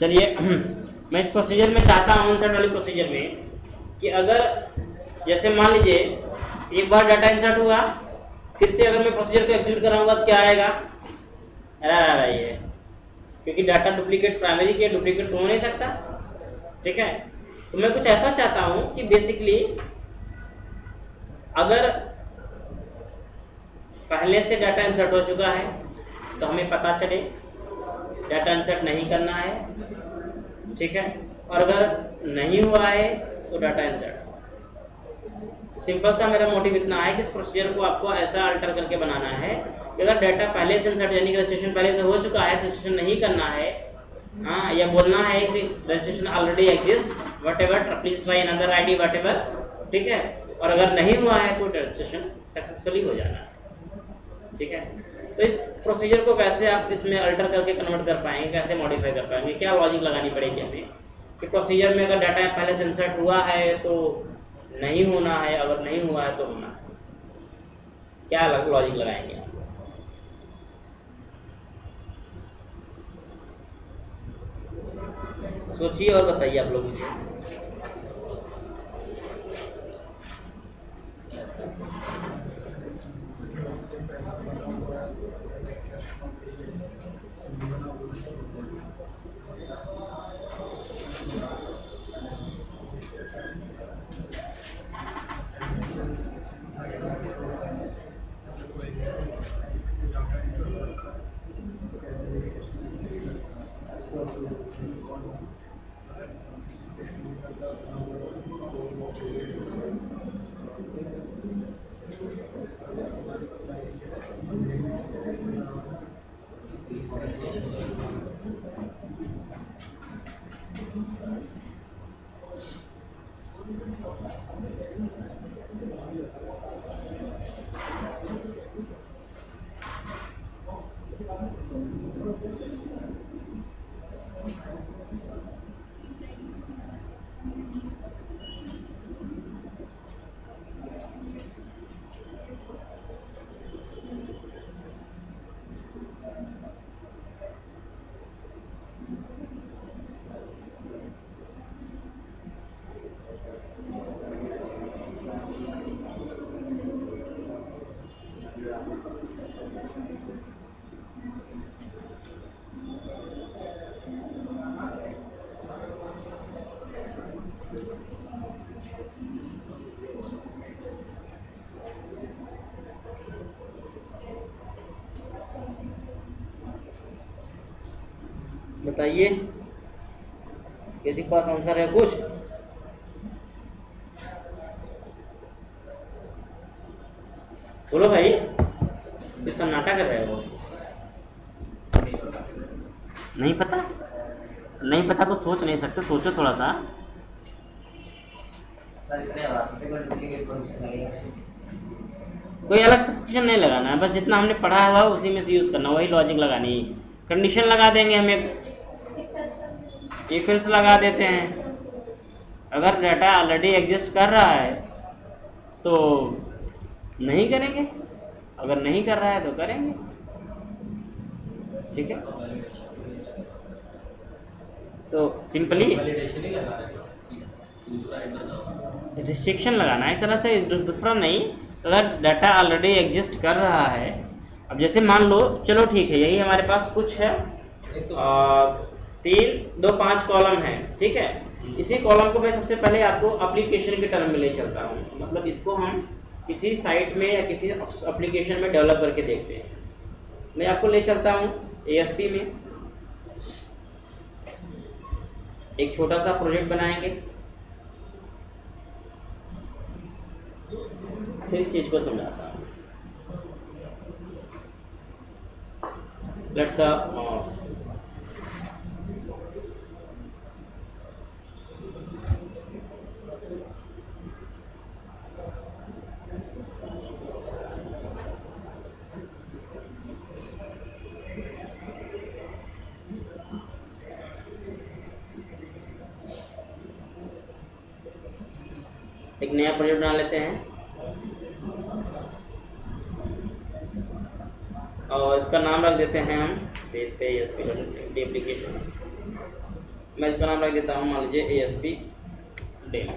चलिए मैं इस प्रोसीजर में चाहता हूँ, इंसर्ट वाली प्रोसीजर में, कि अगर जैसे मान लीजिए एक बार डाटा इंसर्ट हुआ, फिर से अगर मैं प्रोसीजर को एग्जीक्यूट कराऊंगा तो क्या आएगा? एरर आ रही है, क्योंकि डाटा डुप्लीकेट, प्राइमरी के डुप्लीकेट हो नहीं सकता। ठीक है, तो मैं कुछ ऐसा चाहता हूँ कि बेसिकली अगर पहले से डाटा इंसर्ट हो चुका है तो हमें पता चले, डाटा इंसर्ट नहीं करना है। ठीक है, और अगर नहीं हुआ है तो डाटा इंसर्ट। सिंपल सा मेरा मोटिव इतना है कि इस प्रोसीजर को आपको ऐसा अल्टर करके बनाना है कि अगर डाटा पहले से इंसर्ट यानी कि रजिस्ट्रेशन पहले से हो चुका है तो रजिस्ट्रेशन नहीं करना है, हाँ, या बोलना है कि registration already exist what ever please try another ID what ever, ठीक है। और अगर नहीं हुआ है तो रजिस्ट्रेशन सक्सेसफुली हो जाना है, ठीक है। तो इस प्रोसीजर को कैसे आप इसमें अल्टर करके कन्वर्ट कर पाएंगे, कैसे मॉडिफाई कर पाएंगे, क्या लॉजिक लगानी पड़ेगी हमें कि प्रोसीजर में अगर डाटा पहले से इंसर्ट हुआ है तो नहीं होना है, अगर नहीं हुआ है तो होना है, क्या लॉजिक लगाएंगे आप? सोचिए और बताइए आप लोग मुझे। बताइए, किसी के पास आंसर है कुछ? बोलो भाई, फिर सन्नाटा कर रहे हो। नहीं पता? नहीं पता तो सोच नहीं सकते, सोचो थोड़ा सा। कोई अलग सब्सक्रिप्शन नहीं लगाना है, बस जितना हमने पढ़ा हुआ उसी में से यूज करना, वही लॉजिक लगानी। कंडीशन लगा देंगे हम, एक इफ एल्स लगा देते हैं। अगर डाटा ऑलरेडी एग्जिस्ट कर रहा है तो नहीं करेंगे, अगर नहीं कर रहा है तो करेंगे, ठीक है। तो सिंपली रिस्ट्रिक्शन लगाना है, एक तरह से दूसरा नहीं। अगर डाटा ऑलरेडी एग्जिस्ट कर रहा है, अब जैसे मान लो, चलो ठीक है, यही हमारे पास कुछ है, 3 2 5 कॉलम है, ठीक है। इसी कॉलम को मैं सबसे पहले आपको एप्लीकेशन के टर्म में ले चलता हूँ, मतलब इसको हम किसी साइट में या किसी एप्लीकेशन में डेवलप करके देखते हैं। मैं आपको ले चलता हूँ ASP में, एक छोटा सा प्रोजेक्ट बनाएंगे, फिर इस चीज को समझाता हूँ। लेट्स एक नया प्रोजेक्ट बना लेते हैं और इसका नाम रख देते हैं हम पेज पे ASP एप्लीकेशन। मैं इसका नाम रख देता हूँ, मान लीजिए ASP डेमो।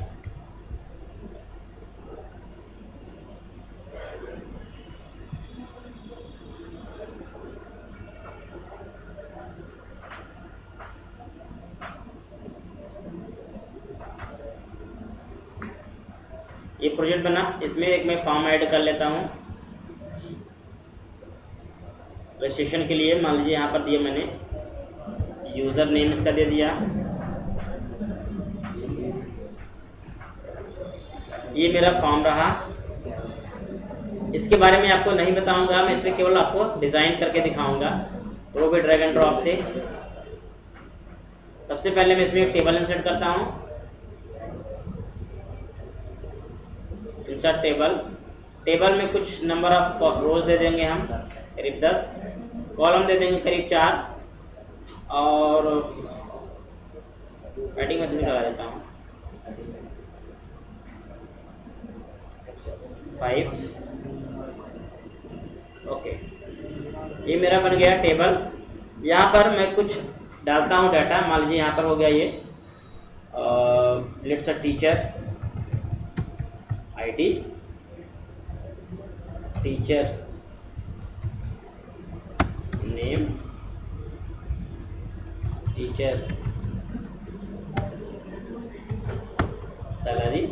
ये प्रोजेक्ट बना, इसमें एक मैं फॉर्म ऐड कर लेता हूँ रजिस्ट्रेशन के लिए। मान लीजिए यहाँ पर दिया मैंने यूज़र नेम, इसका दे दिया, ये मेरा फॉर्म रहा। इसके बारे में आपको नहीं बताऊंगा, मैं इसमें केवल आपको डिज़ाइन करके दिखाऊंगा, वो भी ड्रैग एंड ड्रॉप से। सबसे पहले मैं इसमें एक टेबल इंसर्ट करता हूँ। इंसर्ट टेबल, टेबल में कुछ नंबर ऑफ रोज दे देंगे हम, करीब 10, कॉलम दे देंगे करीब 4, और हेडिंग में थोड़ी लगा देता हूँ 5। ओके, ये मेरा बन गया टेबल। यहाँ पर मैं कुछ डालता हूँ डाटा। मान लीजिए यहाँ पर हो गया ये let's a teacher ID, teacher name, teacher salary,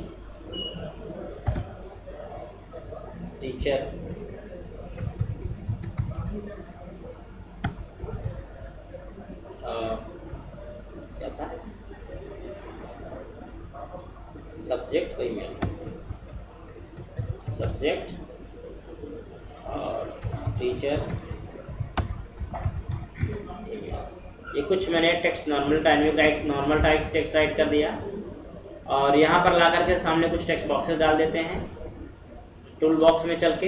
teacher क्या था, सब्जेक्ट कोई मेल, सब्जेक्ट और टीचर। ये कुछ मैंने टेक्स्ट नॉर्मल टेक्स्ट टाइप कर दिया, और यहाँ पर ला करके सामने कुछ टेक्स्ट बॉक्सेस डाल देते हैं। टूल बॉक्स में चल के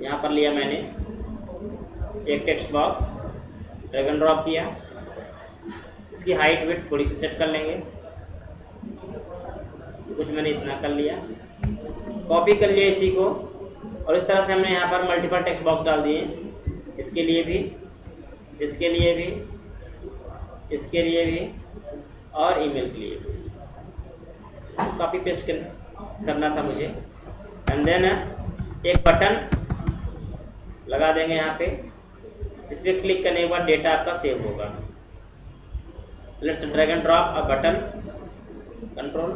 यहाँ पर लिया मैंने एक text box, drag and drop किया, इसकी हाइट विड्थ थोड़ी सी सेट कर लेंगे, तो कुछ मैंने इतना कर लिया, कॉपी कर लिया इसी को, और इस तरह से हमने यहाँ पर मल्टीपल टेक्स्ट बॉक्स डाल दिए, इसके लिए भी, इसके लिए भी, इसके लिए भी, और ईमेल के लिए भी। कॉपी पेस्ट करना था मुझे। एंड देन एक बटन लगा देंगे यहाँ पे, इस पर क्लिक करने के बाद डेटा आपका सेव होगा। Let's drag and drop a button, control,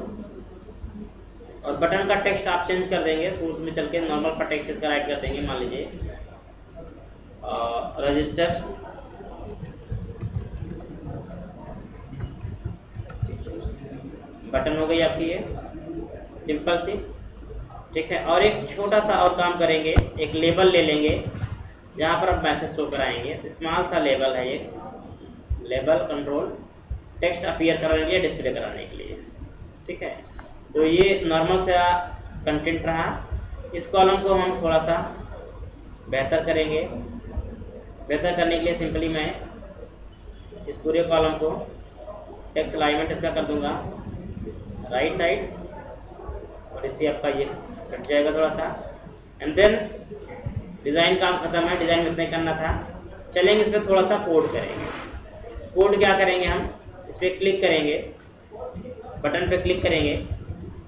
और बटन का टेक्स्ट आप चेंज कर देंगे। सोर्स में चल के नॉर्मल का टेक्स्ट इसका राइट कर देंगे। मान लीजिए रजिस्टर, बटन हो गई आपकी ये सिंपल सी, ठीक है। और एक छोटा सा और काम करेंगे, एक लेबल ले लेंगे जहाँ पर आप मैसेज शो कराएंगे। स्मॉल सा लेबल है ये, लेबल कंट्रोल, टेक्स्ट अपीयर कराने के लिए, डिस्प्ले कराने के लिए, ठीक है। तो ये नॉर्मल सा कंटेंट रहा। इस कॉलम को हम थोड़ा सा बेहतर करेंगे। बेहतर करने के लिए सिंपली मैं इस पूरे कॉलम को टेक्स्ट अलाइनमेंट इसका कर दूंगा राइट साइड, और इससे आपका ये सट जाएगा थोड़ा सा। एंड देन डिज़ाइन काम खत्म है, डिज़ाइन इतना करना था। चलेंगे इस पर थोड़ा सा कोड करेंगे। कोड क्या करेंगे, हम इस पर क्लिक करेंगे, बटन पे क्लिक करेंगे,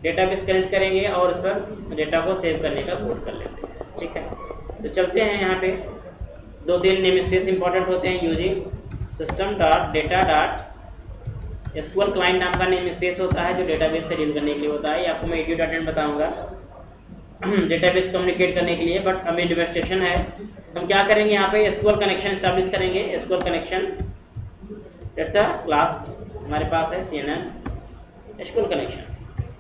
डेटाबेस कनेक्ट करेंगे, और इस पर डेटा को सेव करने का कोड कर लेते हैं, ठीक है। तो चलते हैं, यहाँ पे 2-3 नेम स्पेस इंपॉर्टेंट होते हैं। Using system dot data dot SQL client नाम का नेम स्पेस होता है, जो डेटाबेस से डील करने के लिए होता है। ये आपको मैं edu.in बताऊंगा डेटाबेस कम्युनिकेट करने के लिए, बट अभी डेमोन्स्ट्रेशन है। हम क्या करेंगे, यहाँ पे एसक्यूएल कनेक्शन एस्टैब्लिश करेंगे। SQL connection, that's a class हमारे पास है CNN एसक्यूएल कनेक्शन,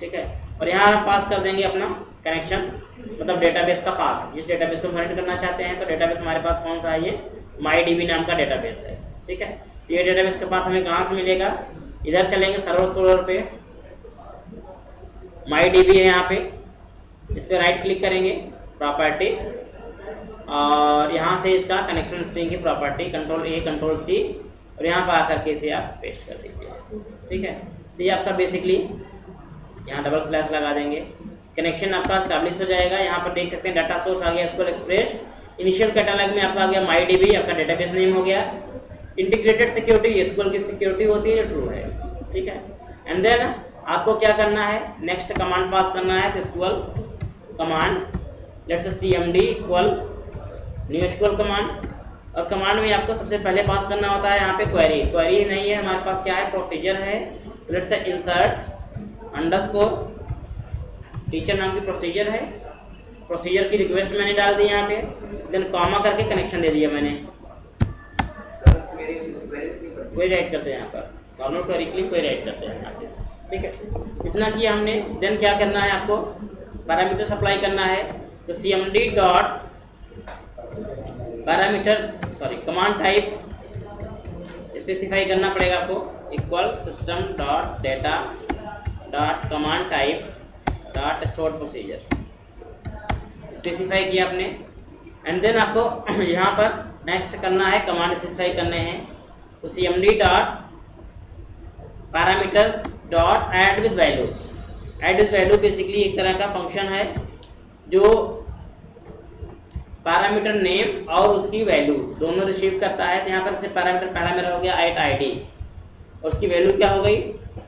ठीक है। और यहाँ हम पास कर देंगे अपना कनेक्शन, मतलब डेटाबेस का पाथ, जिस डेटाबेस को कनेक्ट करना चाहते हैं। तो डेटाबेस हमारे पास कौन सा है, ये MyDB नाम का डेटाबेस है, ठीक है। तो ये डेटाबेस का पाथ हमें कहाँ से मिलेगा, इधर चलेंगे सर्वर एक्सप्लोरर पे, MyDB है यहाँ पे, इस पर राइट क्लिक करेंगे, प्रॉपर्टी, और यहाँ से इसका कनेक्शन स्ट्रिंग की प्रॉपर्टी Ctrl+A Ctrl+C, और यहाँ पर आकर के इसे आप पेस्ट कर दीजिए, ठीक है। तो ये आपका बेसिकली यहाँ डबल स्लैश लगा देंगे, कनेक्शन आपका स्टैब्लिश हो जाएगा। यहाँ पर देख सकते हैं डाटा सोर्स आ गया एसक्यूएल एक्सप्रेस, इनिशियल कैटलॉग में आपका आ गया MyDB, आपका डेटाबेस नेम हो गया। इंटीग्रेटेड सिक्योरिटी, एसक्यूएल की सिक्योरिटी होती है, ट्रू है, ठीक है। एंड देन आपको क्या करना है, नेक्स्ट कमांड पास करना है। तो SQL command, let's cmd equal new SQL command, और कमांड में आपको सबसे पहले पास करना होता है यहाँ पे क्वेरी। क्वेरी नहीं है हमारे पास, क्या है, प्रोसीजर है। तो लेट्स इंसर्ट अंडरस्कोर टीचर नाम की प्रोसीजर है, प्रोसीजर की रिक्वेस्ट मैंने डाल दी यहाँ पे, देन कॉमा करके कनेक्शन दे दिया मैंने। क्वेरी राइट करते हैं यहाँ पर, नॉर्मल क्वेरी के लिए क्वेरी राइट करते हैं यहाँ पे, ठीक है। इतना किया हमने। देन क्या करना है, आपको पैरामीटर सप्लाई करना है। तो cmd dot parameters, sorry command type specify करना पड़ेगा आपको। Equal system dot data dot command type dot store procedure specify किया आपने। एंड देन आपको यहाँ पर नेक्स्ट करना है, कमांड स्पेसिफाई करने हैं। तो cmd dot parameters dot add with value. Add with value basically एक तरह का फंक्शन है जो पैरामीटर नेम और उसकी वैल्यू दोनों रिसीव करता है। तो यहाँ पर से पैरामीटर पहला मेरा हो गया id और उसकी वैल्यू क्या हो गई,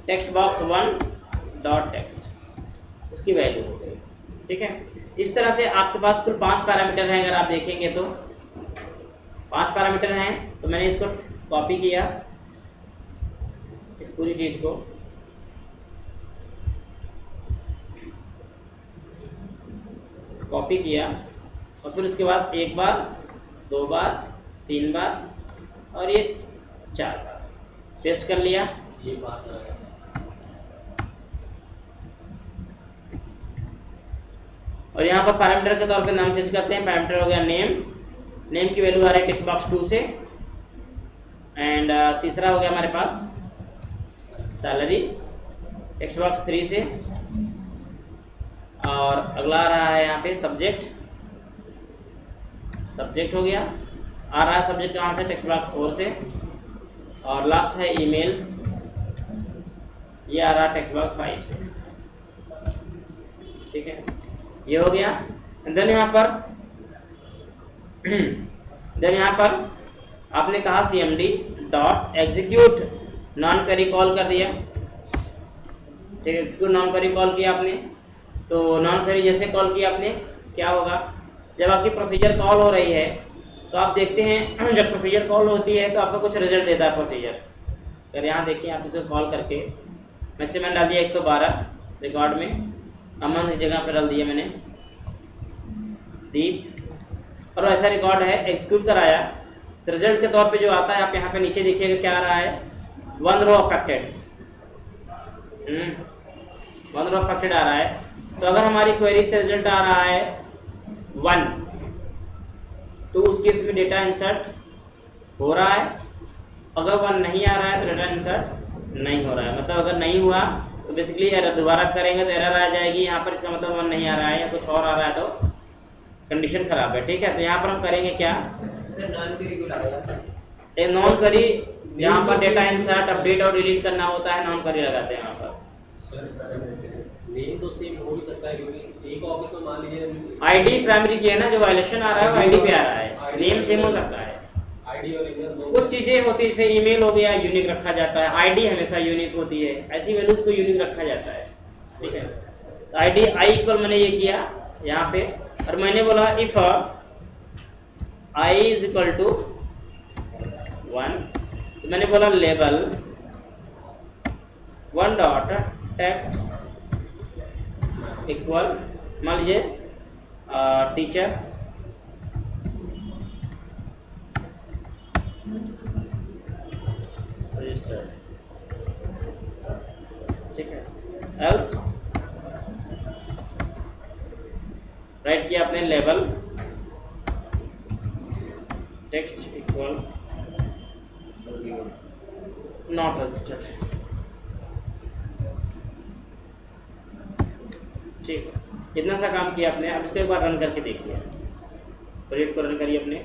टेक्स्ट बॉक्स 1 डॉट टेक्स्ट, उसकी वैल्यू हो गई। ठीक है, इस तरह से आपके पास कुल 5 पैरामीटर हैं। अगर आप देखेंगे तो 5 पैरामीटर हैं। तो मैंने इसको कॉपी किया, इस पूरी चीज को कॉपी किया और फिर उसके बाद 1 बार 2 बार 3 बार और ये 4 बार पेस्ट कर लिया। ये बात आ गया। और यहाँ पर पैरामीटर के तौर पे नाम चेंज करते हैं। पैरामीटर हो गया नेम, नेम की वैल्यू आ रही है टेक्स्ट बॉक्स 2 से। एंड तीसरा हो गया हमारे पास सैलरी, टेक्स्ट बॉक्स 3 से। और अगला आ रहा है यहाँ पे सब्जेक्ट, सब्जेक्ट हो गया, आ रहा है सब्जेक्ट कहाँ से, टेक्स्ट बॉक्स 4 से। और लास्ट है ईमेल, ये आ रहा है टेक्स्ट बॉक्स 5 से। ठीक है, ये हो गया। देन यहाँ पर आपने कहा cmd dot execute non query call कर दिया। ठीक है, एग्जीक्यूट नॉन क्वेरी कॉल किया आपने। तो नॉन क्वेरी जैसे कॉल किया आपने, क्या होगा, जब आपकी प्रोसीजर कॉल हो रही है तो आप देखते हैं जब प्रोसीजर कॉल होती है तो आपको कुछ रिजल्ट देता है प्रोसीजर। अगर यहाँ देखिए आप इसको कॉल करके, वैसे मैंने डाल दिया 112 रिकॉर्ड में, अमन की जगह पर डाल दिया मैंने दीप, और ऐसा रिकॉर्ड है, एग्जीक्यूट कराया। तो रिजल्ट के तौर पे जो आता है आप यहाँ पे नीचे देखिएगा क्या आ रहा है, 1 रो अफेक्टेड, 1 रो अफेक्टेड आ रहा है। तो अगर हमारी क्वेरी से रिजल्ट आ रहा है 1 तो उस केस में डेटा इंसर्ट हो रहा है। अगर 1 नहीं आ रहा है तो डेटा इंसर्ट नहीं हो रहा है। मतलब अगर नहीं हुआ तो बेसिकली एरर दोबारा करेंगे तो एरर आ जाएगी यहाँ पर, इसका मतलब 1 नहीं आ रहा है या कुछ और आ रहा है तो कंडीशन खराब है। ठीक है, तो यहाँ पर हम करेंगे क्या, नॉन करी, जहाँ पर डेटा इंसर्ट अपडेट और डिलीट करना होता है नॉन करी लगाते हैं यहाँ पर। नेम तो सेम हो ही सकता है क्योंकि एक ऑफिस में मान लीजिए आईडी प्राइमरी की है ना, जो वायलेशन आ रहा है वो आईडी पे आ रहा है, नेम सेम हो सकता है। आईडी और ईमेल दो कुछ चीजें होती है, फिर ईमेल हो गया यूनिक रखा जाता है, आईडी हमेशा यूनिक होती है, ऐसी वैल्यूज को यूनिक रखा जाता है। ठीक है, तो आईडी आई इक्वल मैंने ये किया यहाँ पे, और मैंने बोला if I is equal to 1, तो मैंने बोला लेबल 1 डॉट टेक्स्ट इक्वल, मान लीजिए टीचर रजिस्टर्ड। ठीक है, एल्स राइट किया आपने level text equal not registered. ठीक है, इतना सा काम किया आपने। अब इसको एक बार रन करके देखिए, प्रोजेक्ट को रन करिए अपने।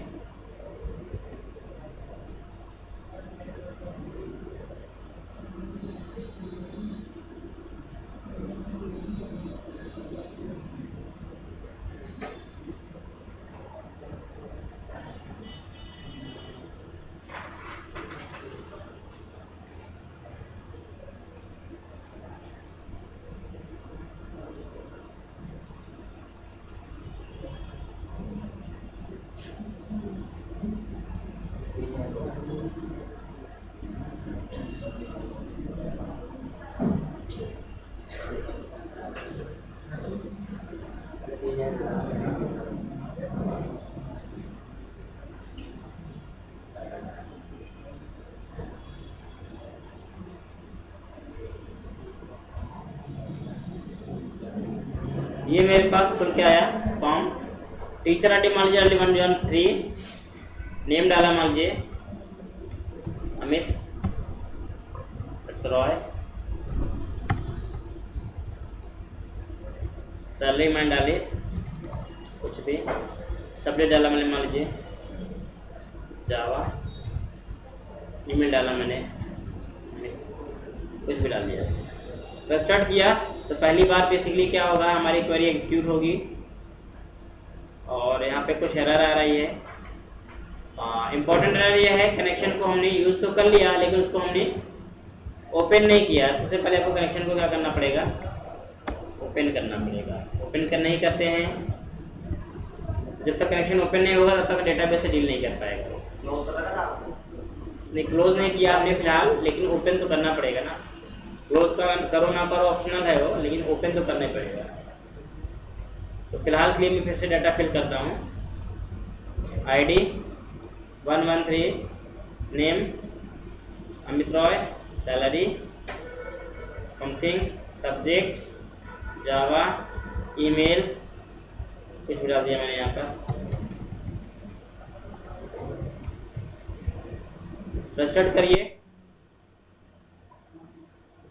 ये मेरे पास खुल के आया फॉर्म। टीचर आईडी मान लीजिए 113, नेम डाला मान लीजिए अमित, रॉय, सैलरी मैंने डाली कुछ भी, सब्जेक्ट डाला मैंने मान लीजिए जावा, ईमेल डाला मैंने कुछ भी डाल दिया। तो स्टार्ट किया तो पहली बार बेसिकली क्या होगा, हमारी क्वेरी एग्जीक्यूट होगी और यहाँ पे कुछ एरर आ रही है। इंपॉर्टेंट एरर ये है, कनेक्शन को हमने यूज़ तो कर लिया लेकिन उसको हमने ओपन नहीं किया। सबसे पहले आपको कनेक्शन को क्या करना पड़ेगा, ओपन करना पड़ेगा। ओपन कर नहीं करते हैं, जब तक कनेक्शन ओपन नहीं होगा तब तक डेटाबेस से डील नहीं कर पाएगा। क्लोज तो करा था आपने? नहीं, क्लोज नहीं किया हमने फिलहाल, लेकिन ओपन तो करना पड़ेगा ना। क्लोज का करो ना करो ऑप्शनल है वो, लेकिन ओपन तो करना ही पड़ेगा। तो फिलहाल के लिए मैं फिर से डाटा फिल करता हूँ। ID 113, name Amit Roy, salary something, subject Java, email कुछ भी डाल दिया मैंने यहाँ पर। रजिस्टर्ड करिए।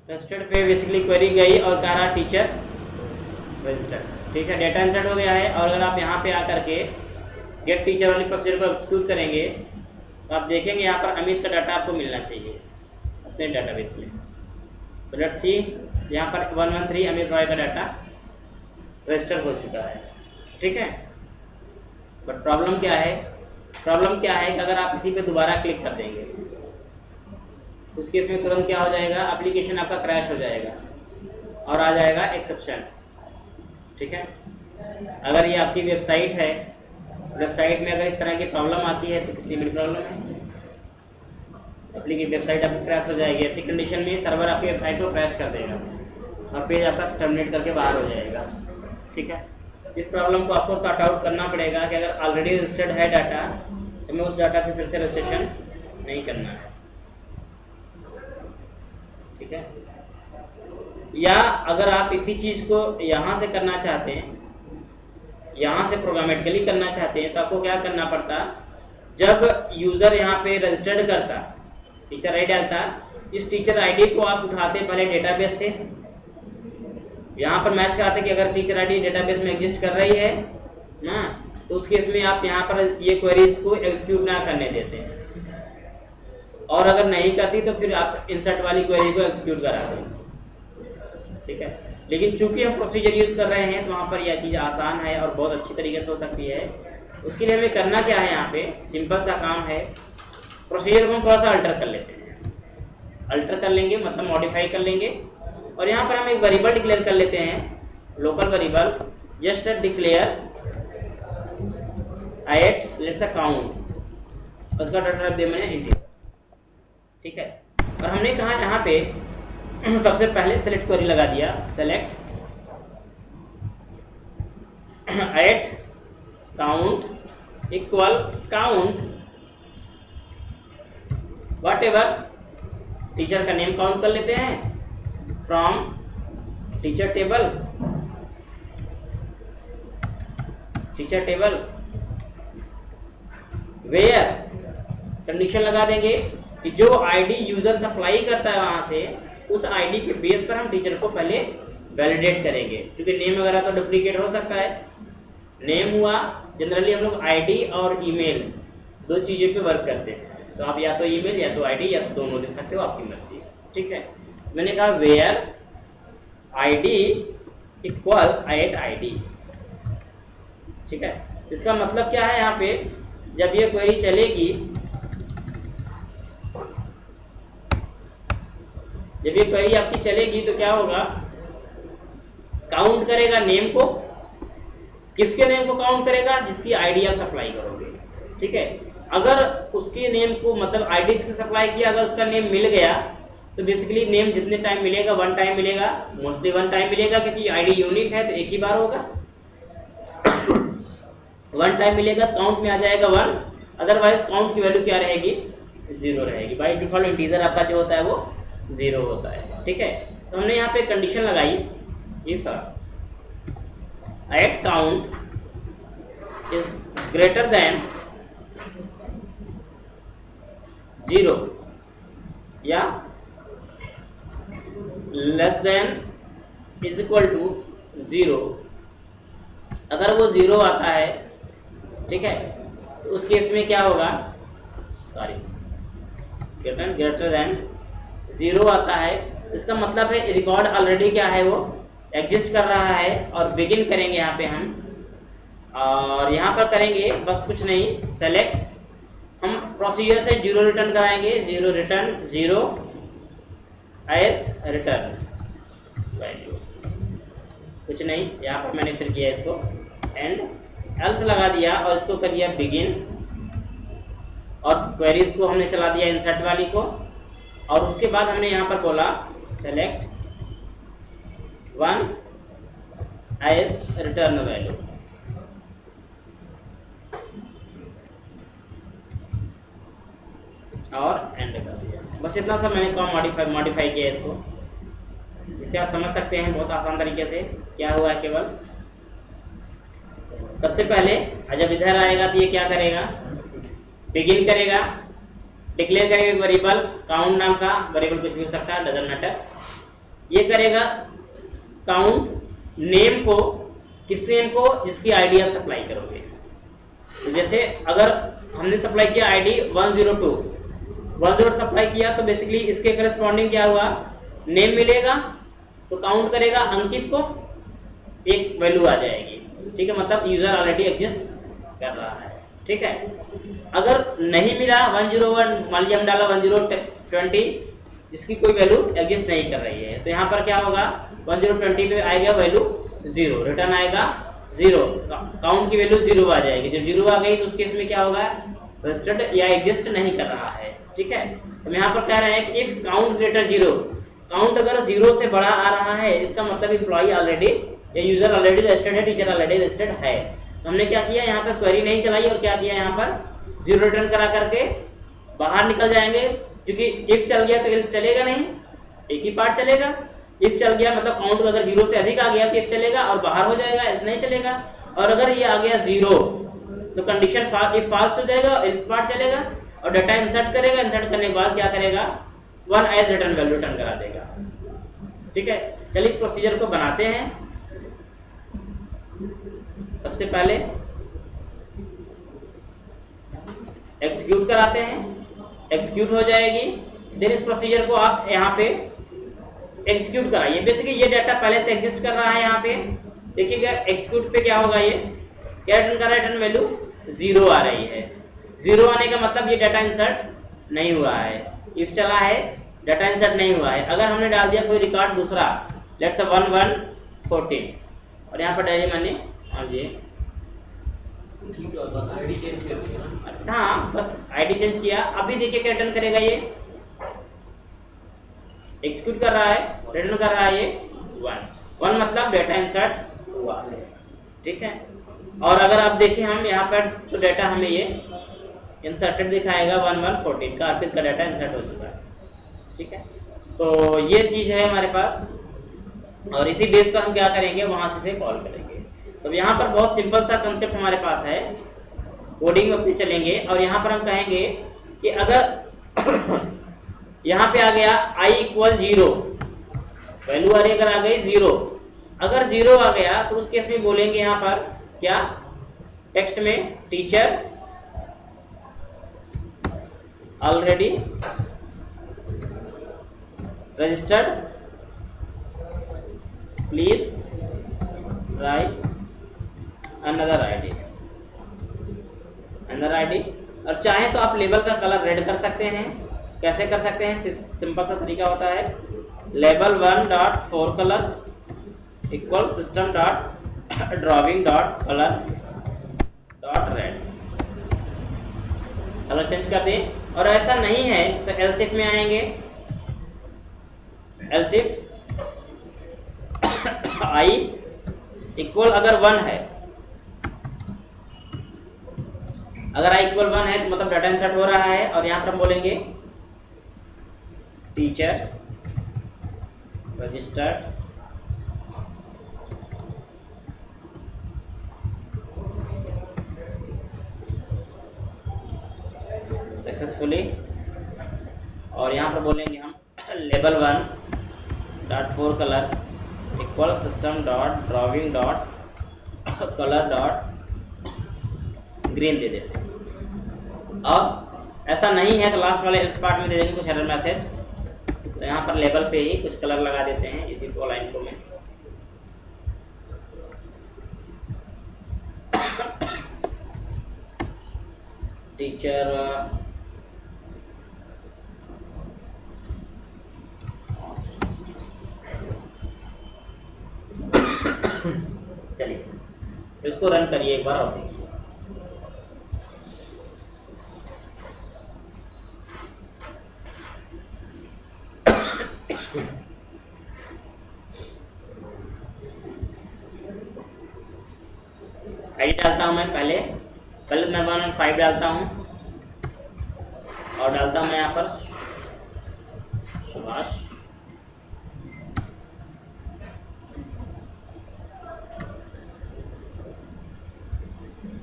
रजिस्टर्ड पे बेसिकली क्वेरी गई और कह रहा टीचर रजिस्टर्ड। ठीक है, डेटा इंसर्ट हो गया है। और अगर आप यहाँ पे आकर के गेट टीचर वाली प्रोसीजर को एक्सिक्यूट करेंगे तो आप देखेंगे यहाँ पर अमित का डाटा आपको मिलना चाहिए अपने डाटाबेस में। तो लेट्स सी, यहाँ पर 113 अमित रॉय का डाटा रजिस्टर हो चुका है। ठीक है, बट प्रॉब्लम क्या है, प्रॉब्लम क्या है कि अगर आप इसी पे दोबारा क्लिक कर देंगे उस केस में तुरंत क्या हो जाएगा, एप्लीकेशन आपका क्रैश हो जाएगा और आ जाएगा एक्सेप्शन। ठीक है, अगर ये आपकी वेबसाइट है, वेबसाइट में अगर इस तरह की प्रॉब्लम आती है तो कितनी बड़ी प्रॉब्लम है, एप्लीकेशन वेबसाइट आपकी क्रैश हो जाएगी। ऐसी कंडीशन में सर्वर आपकी वेबसाइट को क्रैश कर देगा और पेज आपका टर्मिनेट करके बाहर हो जाएगा। ठीक है, इस प्रॉब्लम को आपको सॉर्ट आउट करना पड़ेगा कि अगर ऑलरेडी रजिस्टर्ड है डाटा तो हमें उस डाटा पे फिर से रजिस्ट्रेशन नहीं करना है। ठीक है, या अगर आप इसी चीज को यहाँ से करना चाहते हैं, यहाँ से प्रोग्रामेटिकली करना चाहते हैं, तो आपको क्या करना पड़ता, जब यूजर यहाँ पे रजिस्टर्ड करता, टीचर आईडी डालता, इस टीचर आईडी को आप उठाते पहले डेटाबेस से, यहाँ पर मैच कराते कि अगर टीचर आईडी डेटाबेस में एग्जिस्ट कर रही है ना, तो उस केस में आप यहाँ पर ये क्वेरीज को एग्जीक्यूट ना करने देते हैं, और अगर नहीं करती तो फिर आप इंसर्ट वाली क्वेरी को एग्जीक्यूट कराते हैं। ठीक है, लेकिन चूंकि हम प्रोसीजर यूज कर रहे हैं तो वहाँ पर यह चीज़ आसान है और बहुत अच्छी तरीके से हो सकती है। उसके लिए हमें करना क्या है, यहाँ पे सिंपल सा काम है, प्रोसीजर को हम थोड़ा सा अल्टर कर लेते हैं। अल्टर कर लेंगे मतलब मॉडिफाई कर लेंगे, और यहाँ पर हम एक वेरिएबल डिक्लेयर कर लेते हैं, local variable, just declare eight let's count, उसका डाटा टाइप दिया मैंने इंटीजर। ठीक है, और हमने कहा यहाँ पे सबसे पहले सेलेक्ट क्वेरी लगा दिया, select at count equal count whatever, teacher का नेम काउंट कर लेते हैं, from teacher table, teacher table where, condition लगा देंगे कि जो आईडी यूजर सप्लाई करता है वहां से, उस आईडी के बेस पर हम टीचर को पहले वैलिडेट करेंगे, क्योंकि नेम वगैरह तो डुप्लीकेट हो सकता है। नेम हुआ, जनरली हम लोग आईडी और ईमेल दो चीज़ों पे वर्क करते हैं, तो आप या तो ईमेल या तो आईडी या तो दोनों दे सकते हो, आपकी मर्जी। ठीक है, मैंने कहा where ID equal at ID. ठीक है, इसका मतलब क्या है, यहाँ पे जब ये क्वेरी चलेगी, जब ये क्वेरी आपकी चलेगी तो क्या होगा, काउंट करेगा नेम को, किसके नेम को काउंट करेगा, जिसकी आईडी आप सप्लाई करोगे। ठीक है, अगर उसके नेम को मतलब आईडी जिसकी सप्लाई किया, अगर उसका नेम मिल गया तो बेसिकली नेम जितने टाइम मिलेगा, वन टाइम मिलेगा, मोस्टली वन टाइम मिलेगा, क्योंकि आईडी यूनिक है तो एक ही बार होगा। वन टाइम मिलेगा, काउंट में आ जाएगा वन, अदरवाइज काउंट की वैल्यू क्या रहेगी, जीरो रहेगी। बाई डिफॉल्ट इंटीजर आपका जो होता है वो जीरो होता है। ठीक है, तो हमने यहाँ पे कंडीशन लगाई, if at count is greater than 0 या less than is equal to 0, अगर वो 0 आता है, ठीक है, तो उस केस में क्या होगा, सॉरी, ग्रेटर देन 0 आता है, इसका मतलब है रिकॉर्ड ऑलरेडी क्या है, वो एग्जिस्ट कर रहा है। और बिगिन करेंगे यहाँ पे हम, और यहाँ पर करेंगे बस कुछ नहीं, सेलेक्ट, हम प्रोसीजर से 0 रिटर्न कराएंगे, 0 रिटर्न 0 एज रिटर्न वैल्यू, कुछ नहीं, यहाँ पर मैंने फिर किया इसको एंड एल्स लगा दिया और इसको कर दिया बिगिन, और क्वेरीज को हमने चला दिया इंसर्ट वाली को, और उसके बाद हमने यहाँ पर बोला सेलेक्ट 1 एज रिटर्न वैल्यू, और एंड कर दिया। बस इतना सा मैंने काम मॉडिफाई किया इसको, इससे आप समझ सकते हैं बहुत आसान तरीके से क्या हुआ है। केवल सबसे पहले जब इधर आएगा तो ये क्या करेगा, बिगिन करेगा, डिक्लेयर करेगा वेरिएबल काउंट नाम का, वेरिएबल कुछ भी हो सकता है, डजंट मैटर। ये करेगा काउंट नेम को, किस नेम को, जिसकी आईडी आप सप्लाई करोगे। तो जैसे अगर हमने सप्लाई किया आईडी 102 सप्लाई किया, तो बेसिकली इसके करस्पॉन्डिंग क्या हुआ, नेम मिलेगा, तो काउंट करेगा अंकित को, एक वैल्यू आ जाएगी, ठीक है, मतलब यूजर ऑलरेडी एग्जिस्ट कर रहा है, ठीक है। अगर नहीं मिला 101, मान लीजिए हम डाला 1020, जिसकी कोई वैल्यू एग्जिस्ट नहीं कर रही है, तो यहाँ पर क्या होगा, 1020 पे आएगा वैल्यू 0, रिटर्न आएगा 0, काउंट की वैल्यू 0 आ जाएगी। जब 0 आ गई तो उस केस में क्या होगा, रजिस्टर्ड या एग्जिस्ट नहीं कर रहा है, ठीक है। हम यहाँ पर कह रहे हैं कि इफ काउंट ग्रेटर 0, काउंट अगर 0 से बड़ा आ रहा है, इसका मतलब एम्प्लॉई ऑलरेडी या यूजर ऑलरेडी रजिस्टर्ड है, टीचर ऑलरेडी रजिस्टर्ड है। तो हमने क्या किया, यहाँ पर क्वेरी नहीं चलाई और क्या किया, यहाँ पर 0 रिटर्न करा करके बाहर निकल जाएंगे, क्योंकि इफ चल गया तो एल्स चलेगा नहीं, एक ही पार्ट चलेगा। इफ चल गया मतलब काउंट अगर 0 से अधिक आ गया तो इफ चलेगा और बाहर हो जाएगा, एल्स नहीं चलेगा। और अगर ये आ गया 0 तो कंडीशन इफ फॉल्स हो जाएगा, एल्स पार्ट चलेगा, और डाटा इंसर्ट करेगा, इंसर्ट करने के बाद क्या करेगा, 1 एज रिटर्न वैल्यू रिटर्न करा देगा, ठीक है। चलिए इस प्रोसीजर को बनाते हैं। सबसे पहले एग्जीक्यूट कराते हैं, एग्जीक्यूट हो जाएगी, देन इस प्रोसीजर को आप यहाँ पे एग्जीक्यूट कराइए। बेसिकली ये डाटा पहले से एग्जिस्ट कर रहा है, यहाँ पे देखिएगा एग्जीक्यूट पे क्या होगा, ये क्या रिटर्न कर रहा है, रिटर्न वैल्यू 0 आ रही है। 0 आने का मतलब ये डाटा इंसर्ट नहीं हुआ है, इफ चला है, डाटा इंसर्ट नहीं हुआ है। अगर हमने डाल दिया कोई रिकॉर्ड दूसरा, लेट्स से 1114, और यहाँ पर डायरी मैंने ये ठीक है, बस आईडी चेंज कर दिया। हाँ, बस आईडी चेंज किया। अभी देखिए क्या रिटर्न करेगा, ये एग्जीक्यूट कर रहा है, रिटर्न कर रहा है ये 1 मतलब डाटा इंसर्ट हुआ है, ठीक है। और अगर आप देखें हम यहाँ पर, तो डाटा हमें ये इंसर्टेड दिखाएगा 1114 का, अर्पित का डाटा इंसर्ट हो चुका है, ठीक है। तो ये चीज है हमारे पास, और इसी बेस पर हम क्या करेंगे, वहां से कॉल करेंगे। तो यहाँ पर बहुत सिंपल सा कंसेप्ट हमारे पास है, कोडिंग में अपनी चलेंगे, और यहाँ पर हम कहेंगे कि अगर यहाँ पे आ गया i इक्वल 0, वैल्यू अगर आ गई 0, अगर 0 आ गया तो उस केस में बोलेंगे यहाँ पर क्या, टेक्स्ट में teacher already registered, please right another ID. और चाहे तो आप लेबल का कलर रेड कर सकते हैं। कैसे कर सकते हैं, सिंपल सा तरीका होता है, label 1.4 colour equal system dot drawing dot colour dot red, colour change कर दें। और ऐसा नहीं है तो एल्स इफ में आएंगे, एल्स इफ i इक्वल अगर 1 है, अगर i इक्वल 1 है तो मतलब डाटा इंसर्ट हो रहा है, और यहाँ पर हम बोलेंगे टीचर रजिस्टर्ड सक्सेसफुली, और यहाँ पर बोलेंगे हम label 1 dot fore colour equal system dot drawing dot colour dot green दे देते हैं। और ऐसा नहीं है तो लास्ट वाले इस पार्ट में दे देंगे कुछ एरर मैसेज। तो यहाँ पर लेबल पे ही कुछ कलर लगा देते हैं इसी को लाइन को में। टीचर चलिए इसको रन करिए एक बार और देखिए। आईडी डालता हूं मैं पहले तो मैं 115 डालता हूं और डालता हूं मैं यहाँ पर सुभाष।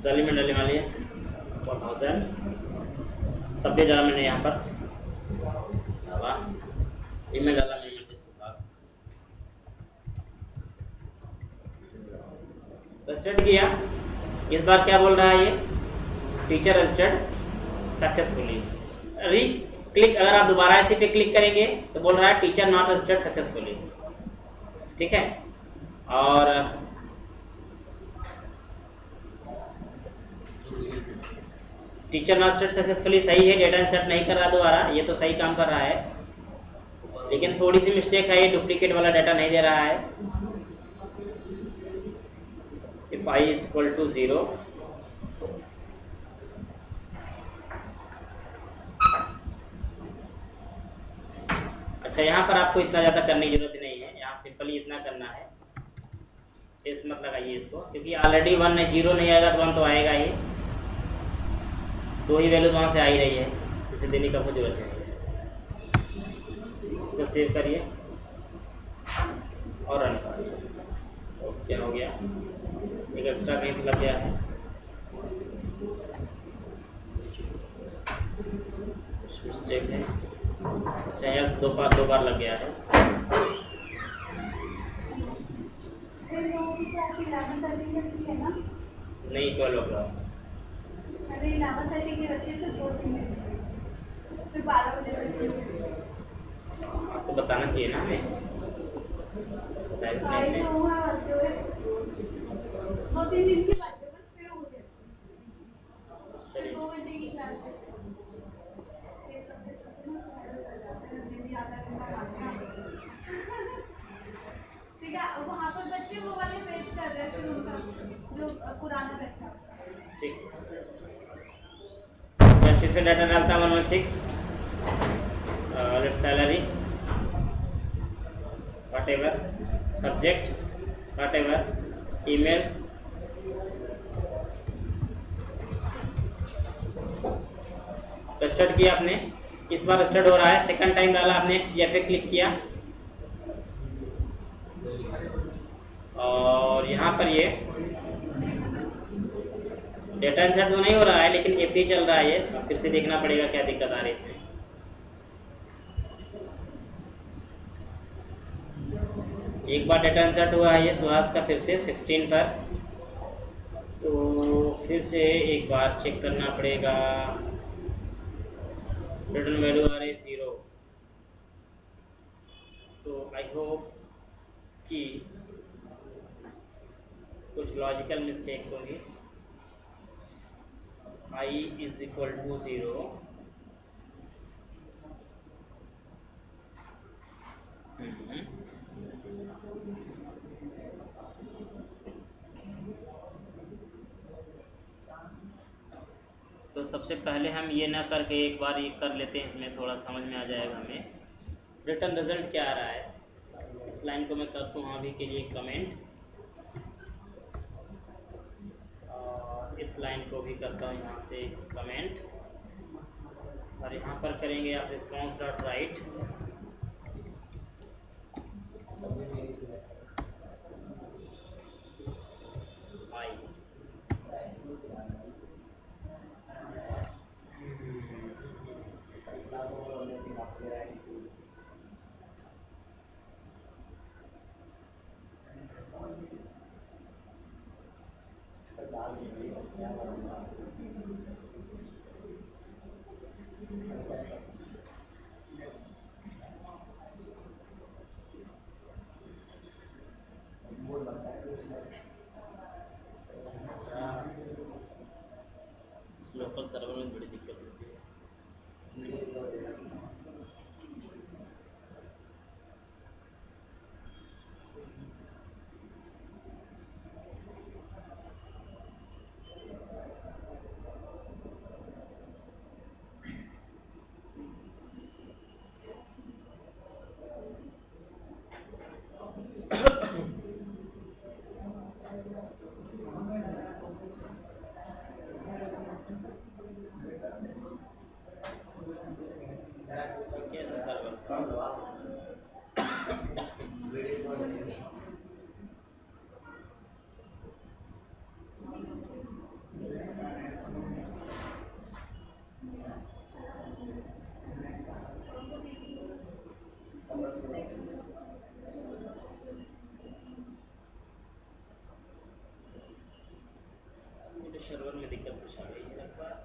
सलीम में डालने वाली 1000 सब्जेक्ट डाला मैंने यहाँ पर ईमेल डाला मैंने सुभाष। रजिस्टर्ड किया। इस बार क्या बोल रहा है ये टीचर रजिस्टर्ड सक्सेसफुली। री क्लिक अगर आप दोबारा इसी पे क्लिक करेंगे तो बोल रहा है टीचर नॉट रजिस्टर्ड सक्सेसफुली। ठीक है और टीचर नॉट रजिस्टर्ड सक्सेसफुली सही है। डेटा इंसर्ट नहीं कर रहा दोबारा, ये तो सही काम कर रहा है लेकिन थोड़ी सी मिस्टेक है, ये डुप्लीकेट वाला डाटा नहीं दे रहा है। If I is equal to 0 अच्छा यहाँ पर आपको इतना ज़्यादा करने की जरूरत नहीं है, यहाँ सिंपली इतना करना है। इस मत लगाइए इसको क्योंकि ऑलरेडी 1 है, 0 नहीं आएगा तो 1 तो आएगा ही। दो ही वैल्यूज वहाँ से आ ही रही है, इसे देने का कोई जरूरत नहीं है। इसको सेव करिए और रन करिए। क्या हो गया, एक एक्स्ट्रा कहीं से लग गया है, कुछ मिस्टेक है। अच्छा यहाँ से दो बार लग गया है। नहीं कोई लोग आपको बताना चाहिए ना हमें, वहाँ पर बच्चे वो वाले वेट कर रहे थे उनका जो पुराना बच्चा। ठीक फिर से डाटा डालता हूँ 116 let salary whatever subject whatever email registered किया आपने। इस बार रजिस्टर्ड हो रहा है, सेकंड टाइम डाला आपने या फिर क्लिक किया और यहाँ पर ये डेटा इंसर्ट तो नहीं हो रहा है लेकिन एफ ही चल रहा है ये। अब फिर से देखना पड़ेगा क्या दिक्कत आ रही है इसमें। एक बार डेटा इंसर्ट हुआ है ये सुहास का फिर से 16 पर, तो फिर से एक बार चेक करना पड़ेगा। रिटर्न वैल्यू आ रही 0, तो आई होप कि कुछ लॉजिकल मिस्टेक्स होंगी। I is equal to 0 तो सबसे पहले हम ये ना करके एक बार ये कर लेते हैं, इसमें थोड़ा समझ में आ जाएगा हमें रिटर्न रिजल्ट क्या आ रहा है। इस लाइन को मैं करता हूँ अभी के लिए कमेंट और इस लाइन को भी करता हूँ यहाँ से कमेंट और यहाँ पर करेंगे आप रिस्पॉन्स डॉट राइट आई। बोल बनता है लोकल सर्वर में बड़ी दिक्कत होती है। कैसा सर्वर वीडियो कॉल मेरे सर्वर में दिक्कत कुछ आ गई है लगता है।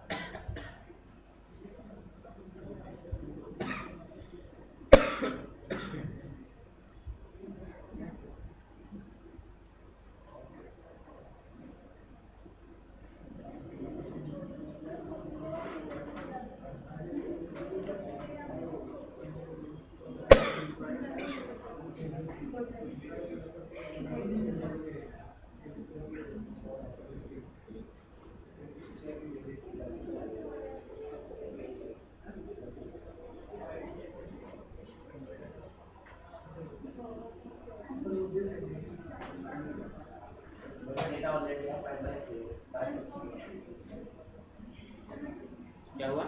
डेटा ऑलरेडी है पाइपलाइन चाहिए क्या हुआ?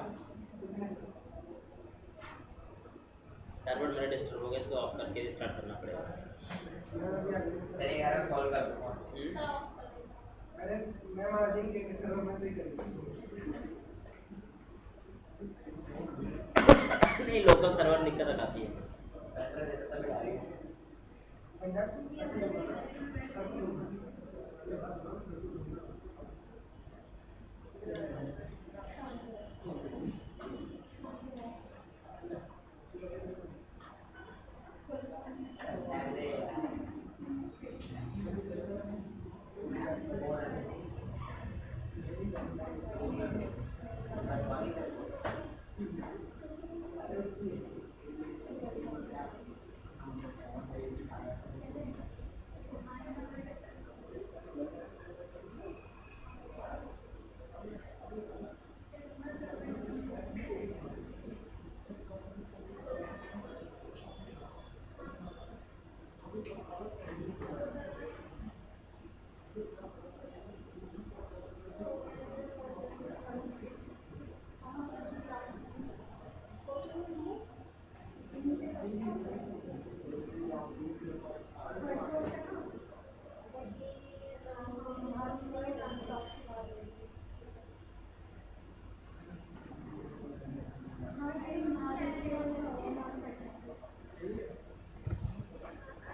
सर्वर मेरा डिस्टर्ब हो गया, इसको ऑफ करके रिस्टार्ट करना पड़ेगा। चलिए यार मैं सॉल्व कर दूंगा अरे मैं मार्जिन के सर्वर में से करी नहीं, लोकल सर्वर दिक्कत आती है। पैसा देता तभी डालेंगे I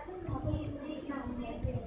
don't know,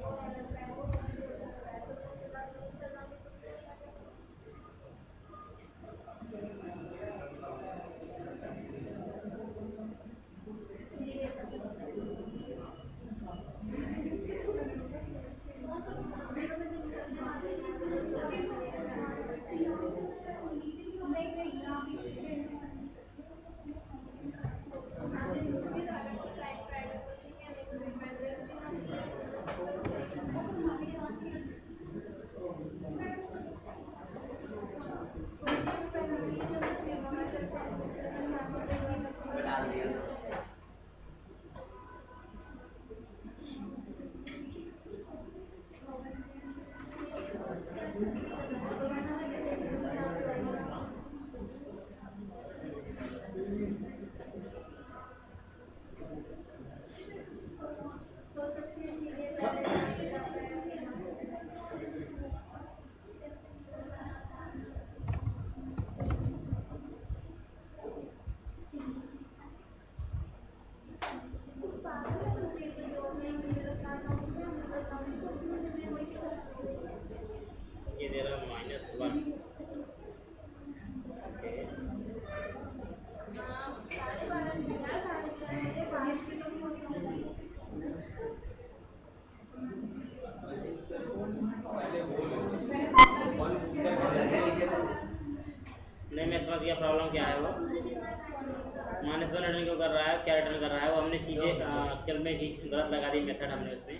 में भी गलत लगा दी मेथड हमने उसमें।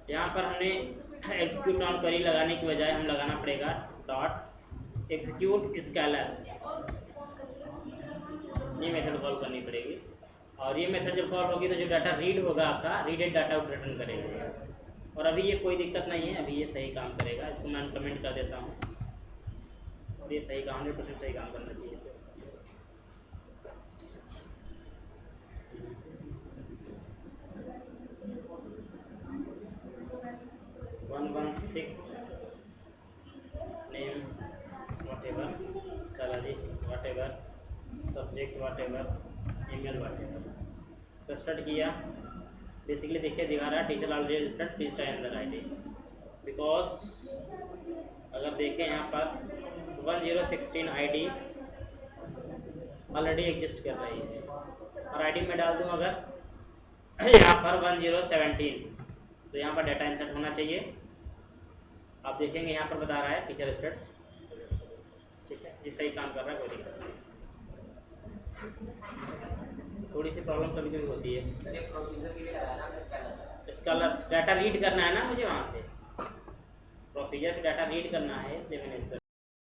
यहाँ पर हमने एग्जीक्यूट ऑन क्वेरी लगाने की बजाय हम लगाना पड़ेगा डॉट एग्जीक्यूट स्केलर, ये मेथड कॉल करनी पड़ेगी। और ये मेथड जब कॉल होगी तो जो डाटा रीड होगा आपका रीडेड डाटा रिटर्न करेगा। और अभी ये कोई दिक्कत नहीं है, अभी ये सही काम करेगा। इसको मैं कमेंट कर देता हूँ और ये सही काम 100% सही काम करना चाहिए इसे। Name whatever, salary whatever, subject whatever, email whatever, तो स्टार्ट किया। बेसिकली देखिए दिखा रहा है teacher already registered, please try another ID. Because अगर देखें यहाँ पर 1016 आईडी ऑलरेडी एग्जिस्ट कर रही है और आईडी में डाल दूँ अगर यहाँ पर 1017 तो यहाँ पर डाटा इंसर्ट होना चाहिए। आप देखेंगे यहाँ पर बता रहा है टीचर रजिस्टर्ड, ठीक है, ये सही काम कर रहा है, कोई दिक्कत नहीं। थोड़ी सी प्रॉब्लम कभी कभी होती है। सर ये प्रोसीजर के लिए लगाया ना हमने स्कैनर। इसका डाटा रीड करना है ना मुझे वहाँ से, प्रोसीजर से डाटा रीड करना है, इसलिए मैंने इस पर